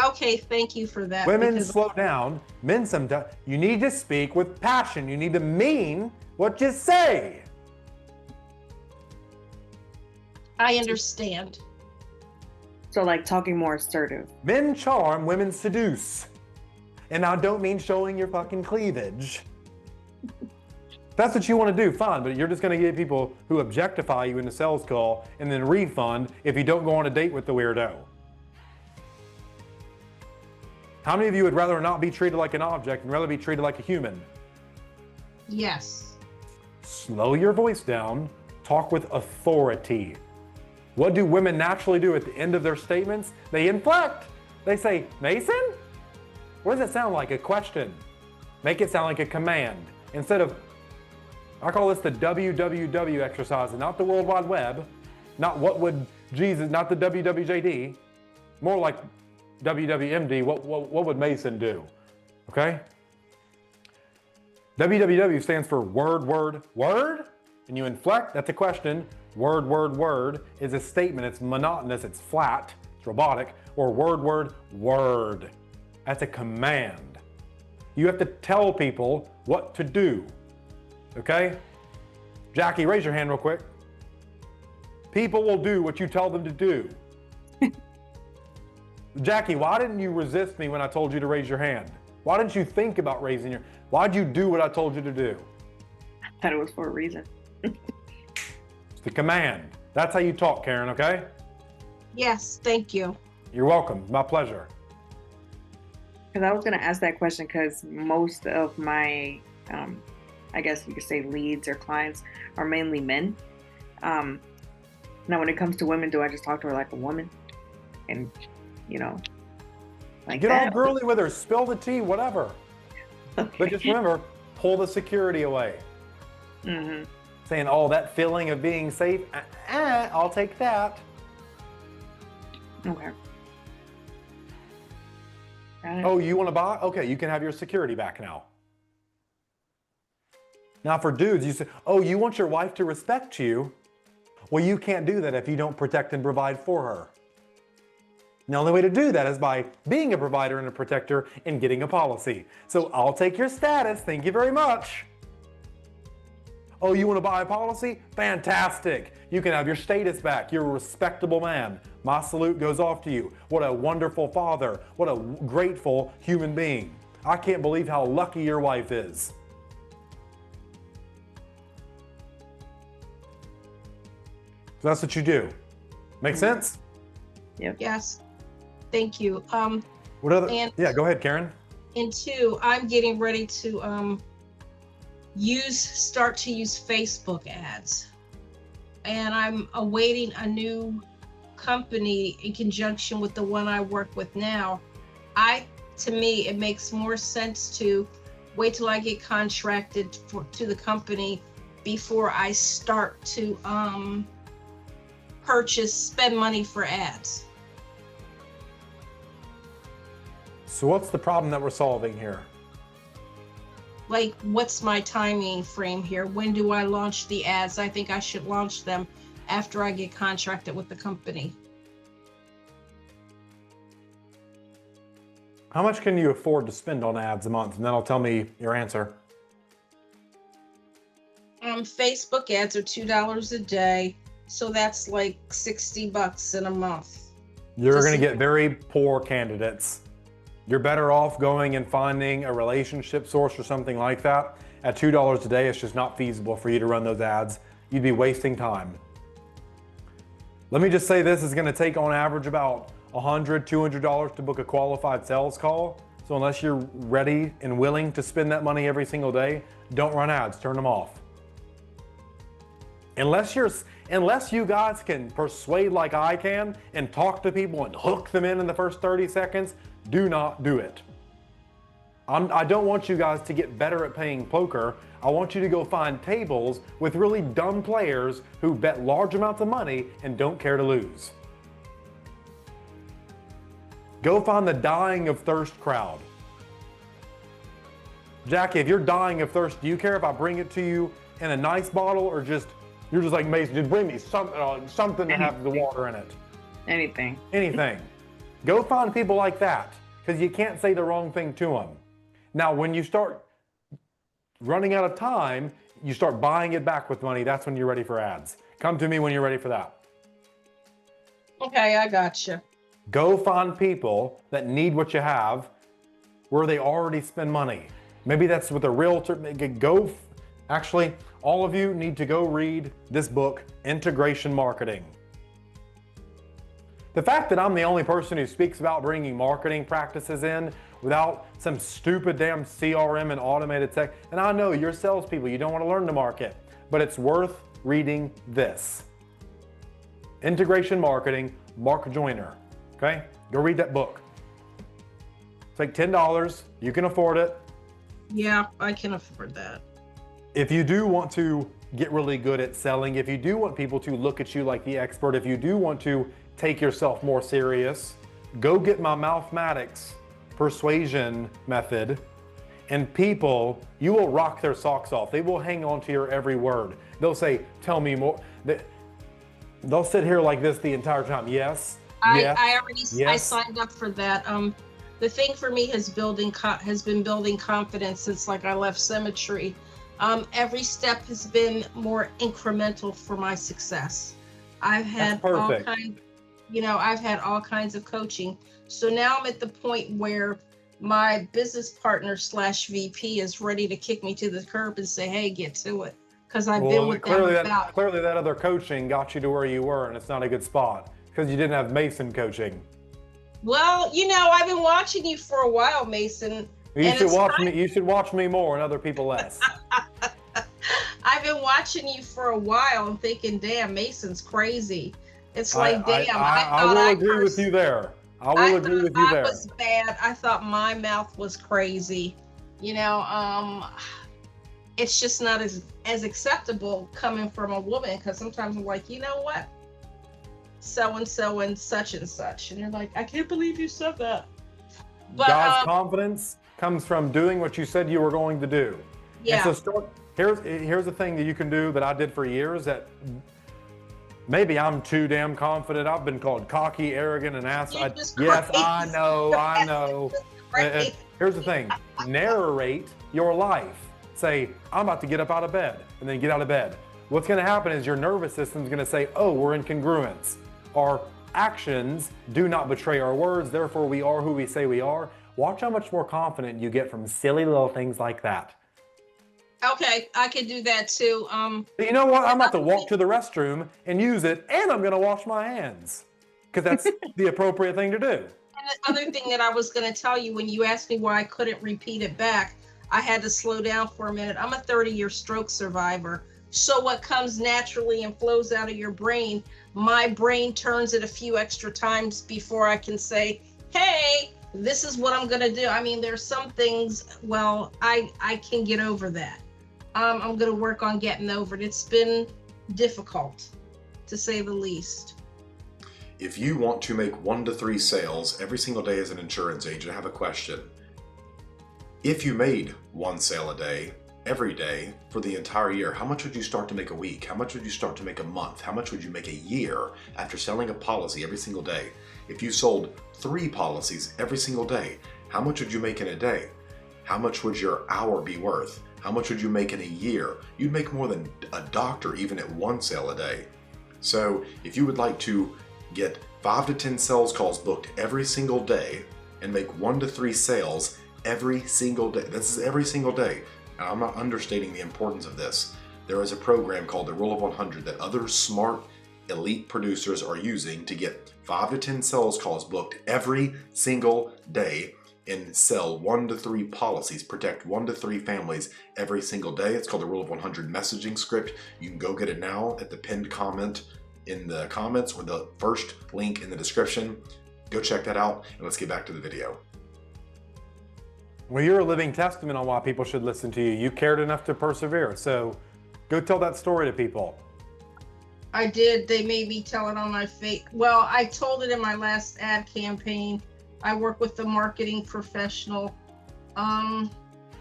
Okay, thank you for that. Women because slow down. Men sometimes, you need to speak with passion. You need to mean what you say. I understand. So like talking more assertive. Men charm, women seduce. And I don't mean showing your fucking cleavage. If that's what you want to do, fine, but you're just going to get people who objectify you in the sales call and then refund if you don't go on a date with the weirdo. How many of you would rather not be treated like an object and rather be treated like a human? Yes. Slow your voice down, talk with authority. What do women naturally do at the end of their statements? They inflect. They say, Mason? What does it sound like? A question. Make it sound like a command. Instead of, I call this the WWW exercise, and not the World Wide Web, not what would Jesus, not the WWJD, more like WWMD, what would Mason do? Okay? WWW stands for word, word, word, and you inflect, that's a question. Word, word, word is a statement. It's monotonous, it's flat, it's robotic, or word, word, word. That's a command. You have to tell people what to do, okay? Jackie, raise your hand real quick. People will do what you tell them to do. Jackie, why didn't you resist me when I told you to raise your hand? Why didn't you think about raising your, why'd you do what I told you to do? I thought it was for a reason. It's the command. That's how you talk, Karen, okay? Yes, thank you. You're welcome, my pleasure. Because I was going to ask that question because most of my, I guess you could say leads or clients are mainly men. Now, when it comes to women, do I just talk to her like a woman? And, you know, like Get that? all girly with her, spill the tea, whatever. But just remember, pull the security away. Mm-hmm. Saying, oh, that feeling of being safe, I'll take that. Okay. Got it. Oh, you want to buy? Okay, you can have your security back now. Now for dudes, you say, oh, you want your wife to respect you? Well, you can't do that if you don't protect and provide for her. And the only way to do that is by being a provider and a protector and getting a policy. So I'll take your status, thank you very much. Oh, you want to buy a policy? Fantastic. You can have your status back. You're a respectable man. My salute goes off to you. What a wonderful father. What a grateful human being. I can't believe how lucky your wife is. So that's what you do. Make sense? Yes, thank you. What other? And- Yeah, go ahead, Karen. And two, I'm getting ready to start to use Facebook ads. And I'm awaiting a new company in conjunction with the one I work with now. To me, it makes more sense to wait till I get contracted to the company before I start to spend money for ads. So what's the problem that we're solving here? Like, what's my timing frame here? When do I launch the ads? I think I should launch them after I get contracted with the company. How much can you afford to spend on ads a month? And then I'll tell me your answer. Facebook ads are $2 a day, so that's like $60 in a month. You're Just- going to get very poor candidates. You're better off going and finding a relationship source or something like that. At $2 a day, it's just not feasible for you to run those ads. You'd be wasting time. Let me just say this is going to take on average about $100, $200 to book a qualified sales call. So unless you're ready and willing to spend that money every single day, don't run ads, turn them off. Unless you guys can persuade like I can and talk to people and hook them in the first 30 seconds, do not do it. I don't want you guys to get better at playing poker. I want you to go find tables with really dumb players who bet large amounts of money and don't care to lose. Go find the dying of thirst crowd. Jackie, if you're dying of thirst, do you care if I bring it to you in a nice bottle or you're just like, Mason, just bring me something to have the water in it? Anything. Anything. Go find people like that, because you can't say the wrong thing to them. Now, when you start running out of time, you start buying it back with money. That's when you're ready for ads. Come to me when you're ready for that. Okay, I gotcha. Go find people that need what you have where they already spend money. Maybe that's with a realtor. Actually, all of you need to go read this book, Integration Marketing. The fact that I'm the only person who speaks about bringing marketing practices in without some stupid damn CRM and automated tech, and I know you're salespeople, you don't want to learn to market, but it's worth reading this. Integration Marketing, Mark Joyner. Okay? Go read that book. It's like $10. You can afford it. Yeah, I can afford that. If you do want to get really good at selling, if you do want people to look at you like the expert, if you do want to take yourself more serious, go get my Mouthmatics persuasion method, and people, you will rock their socks off. They will hang on to your every word. They'll say, tell me more. They'll sit here like this the entire time. Yes. I signed up for that. The thing for me has been building confidence since like I left Symmetry. Every step has been more incremental for my success. I've had all kinds of coaching. So now I'm at the point where my business partner / VP is ready to kick me to the curb and say, hey, get to it. Because I've been with clearly them about. Clearly that other coaching got you to where you were, and it's not a good spot because you didn't have Mason coaching. Well, I've been watching you for a while, Mason. You should watch me. You should watch me more and other people less. I've been watching you for a while and thinking, damn, Mason's crazy. It's like, I will agree with you there. I will agree with you there. I was bad. I thought my mouth was crazy. It's just not as acceptable coming from a woman, because sometimes I'm like, you know what? So-and-so and such and such. And you're like, I can't believe you said that. But, God's confidence comes from doing what you said you were going to do. Yeah. And so here's the thing that you can do that I did for years that maybe I'm too damn confident. I've been called cocky, arrogant, and ass. Yes, I know. Right. Here's the thing. Narrate your life. Say, I'm about to get up out of bed, and then get out of bed. What's going to happen is your nervous system's going to say, oh, we're in congruence. Our actions do not betray our words, therefore we are who we say we are. Watch how much more confident you get from silly little things like that. Okay, I can do that too. But you know what? I'm about to walk to the restroom and use it, and I'm going to wash my hands, because that's the appropriate thing to do. And the other thing that I was going to tell you, when you asked me why I couldn't repeat it back, I had to slow down for a minute. I'm a 30-year stroke survivor. So what comes naturally and flows out of your brain, my brain turns it a few extra times before I can say, hey, this is what I'm going to do. I mean, there's some things, well, I can get over that. I'm going to work on getting over it. It's been difficult, to say the least. If you want to make 1 to 3 sales every single day as an insurance agent, I have a question. If you made 1 sale a day, every day for the entire year, how much would you start to make a week? How much would you start to make a month? How much would you make a year after selling a policy every single day? If you sold 3 policies every single day, how much would you make in a day? How much would your hour be worth? How much would you make in a year? You'd make more than a doctor even at one sale a day. So if you would like to get 5 to 10 sales calls booked every single day and make 1 to 3 sales every single day, this is every single day. Now, I'm not understating the importance of this. There is a program called the Rule of 100 that other smart elite producers are using to get 5 to 10 sales calls booked every single day and sell 1 to 3 policies, protect 1 to 3 families every single day. It's called the Rule of 100 messaging script. You can go get it now at the pinned comment in the comments or the first link in the description. Go check that out, and let's get back to the video. Well, you're a living testament on why people should listen to you. You cared enough to persevere. So go tell that story to people. I did. They made me tell it on my face. Well, I told it in my last ad campaign. I work with the marketing professional.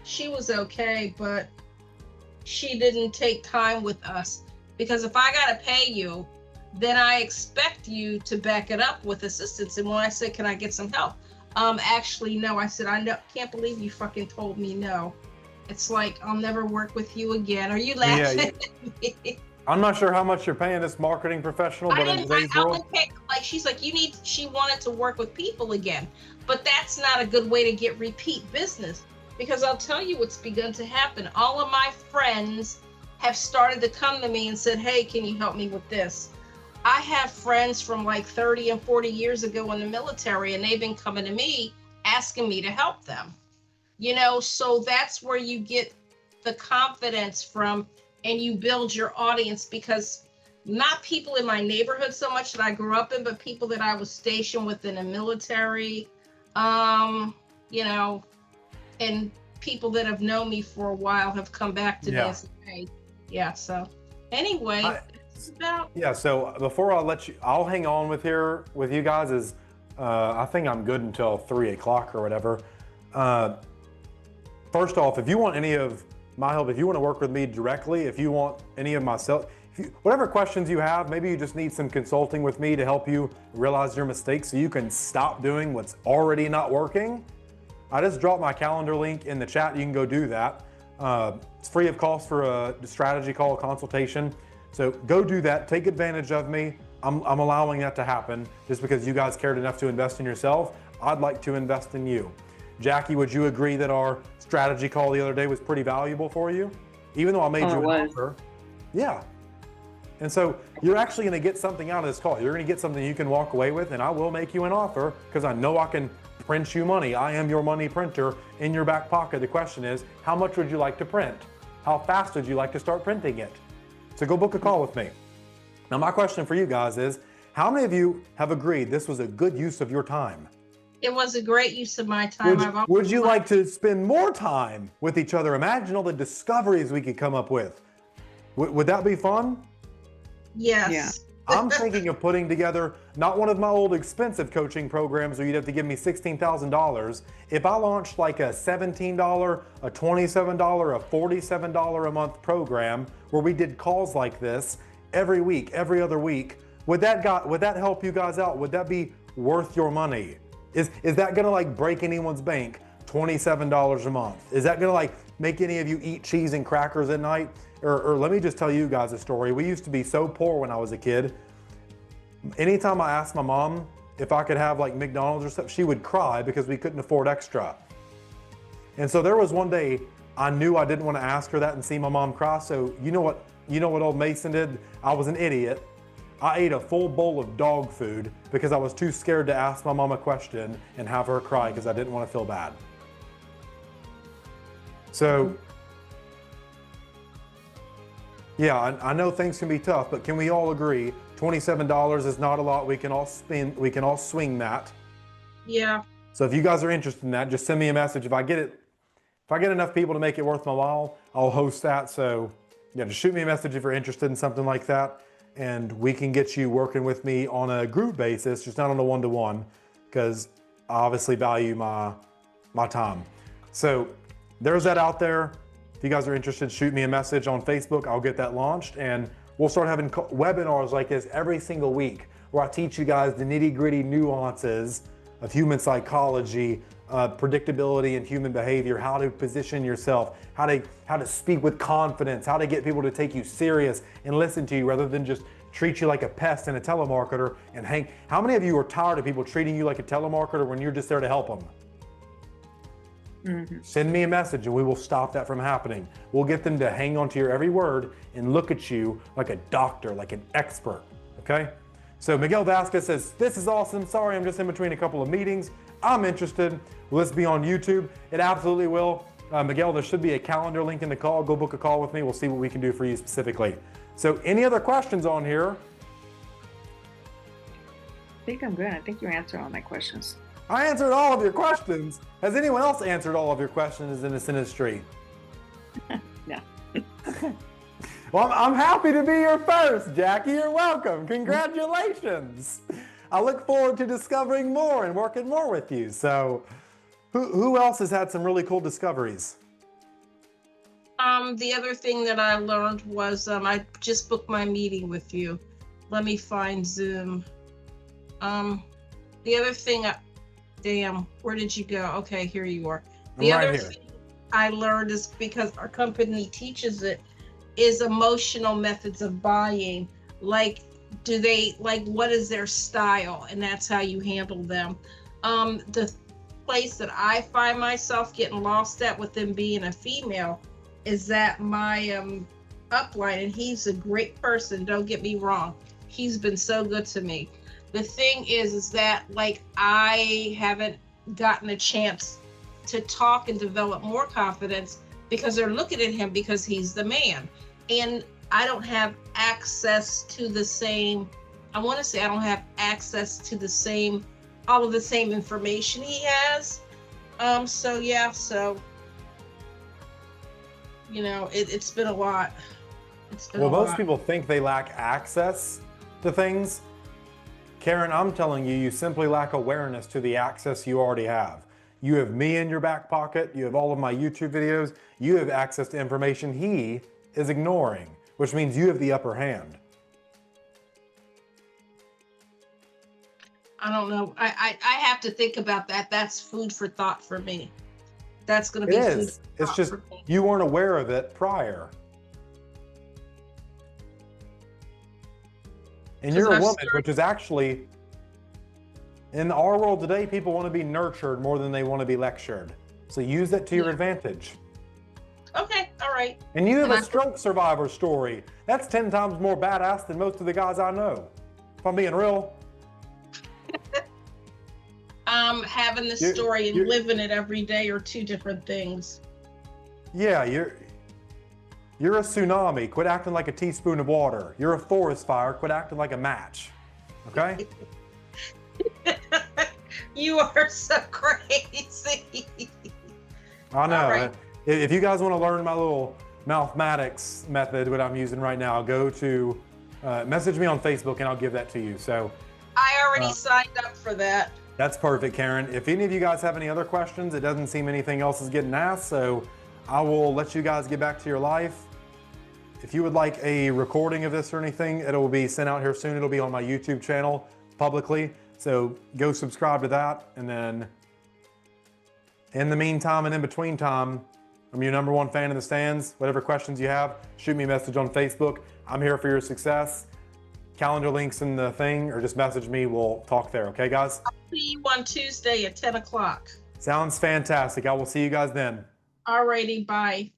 She was okay, but she didn't take time with us, because if I gotta pay you, then I expect you to back it up with assistance. And when I said, can I get some help? Actually, no. I said, can't believe you fucking told me no. It's like, I'll never work with you again. Are you laughing at me? I'm not sure how much you're paying this marketing professional, but in today's world, like, she's like, she wanted to work with people again, but that's not a good way to get repeat business, because I'll tell you what's begun to happen. All of my friends have started to come to me and said, hey, can you help me with this? I have friends from like 30 and 40 years ago in the military, and they've been coming to me asking me to help them. You know, so that's where you get the confidence from, and you build your audience, because not people in my neighborhood so much that I grew up in, but people that I was stationed with in the military, you know, and people that have known me for a while have come back to me and said, hey, yeah. So anyway, it's about. Yeah. So before I let you, I'll hang on with you guys. Is I think I'm good until 3 o'clock or whatever. First off, if you want any of my help, if you want to work with me directly, if you want any of my whatever questions you have, maybe you just need some consulting with me to help you realize your mistakes so you can stop doing what's already not working. I just dropped my calendar link in the chat. You can go do that. It's free of cost for a strategy call consultation. So go do that. Take advantage of me. I'm allowing that to happen just because you guys cared enough to invest in yourself. I'd like to invest in you. Jackie, would you agree that our strategy call the other day was pretty valuable for you? Even though I made you an offer. Yeah. And so you're actually going to get something out of this call. You're going to get something you can walk away with, and I will make you an offer because I know I can print you money. I am your money printer in your back pocket. The question is, how much would you like to print? How fast would you like to start printing it? So go book a call with me. Now, my question for you guys is, how many of you have agreed this was a good use of your time? It was a great use of my time. Would you like to spend more time with each other? Imagine all the discoveries we could come up with. Would that be fun? Yes. Yeah. I'm thinking of putting together not one of my old expensive coaching programs where you'd have to give me $16,000. If I launched like a $17, a $27, a $47 a month program where we did calls like this every week, every other week, would that help you guys out? Would that be worth your money? Is that gonna like break anyone's bank? $27 a month? Is that gonna like make any of you eat cheese and crackers at night? Or let me just tell you guys a story. We used to be so poor when I was a kid. Anytime I asked my mom if I could have like McDonald's or stuff, she would cry because we couldn't afford extra. And so there was one day I knew I didn't want to ask her that and see my mom cry. So you know what old Mason did? I was an idiot. I ate a full bowl of dog food because I was too scared to ask my mom a question and have her cry because I didn't want to feel bad. So, yeah, I know things can be tough, but can we all agree $27 is not a lot? We can all swing that. Yeah. So if you guys are interested in that, just send me a message. If I get enough people to make it worth my while, I'll host that. So yeah, just shoot me a message if you're interested in something like that. And we can get you working with me on a group basis, just not on a one-to-one, because I obviously value my time. So there's that out there. If you guys are interested, shoot me a message on Facebook. I'll get that launched, and we'll start having webinars like this every single week where I teach you guys the nitty-gritty nuances of human psychology, predictability in human behavior, how to position yourself, how to speak with confidence, how to get people to take you serious and listen to you rather than just treat you like a pest and a telemarketer and hang. How many of you are tired of people treating you like a telemarketer when you're just there to help them? Send me a message and we will stop that from happening. We'll get them to hang on to your every word and look at you like a doctor, like an expert, okay? So Miguel Vasquez says, this is awesome. Sorry, I'm just in between a couple of meetings. I'm interested. Will this be on YouTube? It absolutely will. Miguel, there should be a calendar link in the call. Go book a call with me. We'll see what we can do for you specifically. So any other questions on here? I think I'm good. I think you answered all my questions. I answered all of your questions. Has anyone else answered all of your questions in this industry? No. Well, I'm happy to be your first, Jackie. You're welcome. Congratulations. I look forward to discovering more and working more with you. So who else has had some really cool discoveries? The other thing that I learned was I just booked my meeting with you. Let me find Zoom. The other thing, damn, where did you go? Okay, here you are. The I'm right other here. thing I learned is because our company teaches it is emotional methods of buying. Like, what is their style? And that's how you handle them. The place that I find myself getting lost at with them being a female is that my upline, and he's a great person, don't get me wrong. He's been so good to me. The thing is that like I haven't gotten a chance to talk and develop more confidence because they're looking at him because he's the man. And I don't have access to the same, I want to say I don't have access to the same, all of the same information he has. So you know, it's been a lot. It's been Well, a most lot. people think they lack access to things. Karen, I'm telling you, you simply lack awareness to the access you already have. You have me in your back pocket. You have all of my YouTube videos. You have access to information he is ignoring, which means you have the upper hand. I don't know. I have to think about that. That's food for thought for me. That's going to It be food is. for It's thought just for me. you weren't aware of it prior. And you're a I've woman, started- which is actually, in our world today, people want to be nurtured more than they want to be lectured. So use that to your Yeah. advantage. Okay, all right. And you have And a I- stroke survivor story. That's 10 times more badass than most of the guys I know. If I'm being real. Having the You're- story and you're- living it every day are two different things. Yeah, you're a tsunami. Quit acting like a teaspoon of water. You're a forest fire. Quit acting like a match. Okay? You are so crazy. I know. All right. If you guys want to learn my little mathematics method, what I'm using right now, go to message me on Facebook and I'll give that to you. So I already signed up for that. that's perfect, Karen. If any of you guys have any other questions, it doesn't seem anything else is getting asked. So I will let you guys get back to your life. If you would like a recording of this or anything, it'll be sent out here soon. It'll be on my YouTube channel publicly. So go subscribe to that. And then in the meantime and in between time, I'm your number one fan in the stands. Whatever questions you have, shoot me a message on Facebook. I'm here for your success. Calendar links in the thing, or just message me. We'll talk there. Okay, guys? See you on Tuesday at 10 o'clock. Sounds fantastic. I will see you guys then. Alrighty, bye.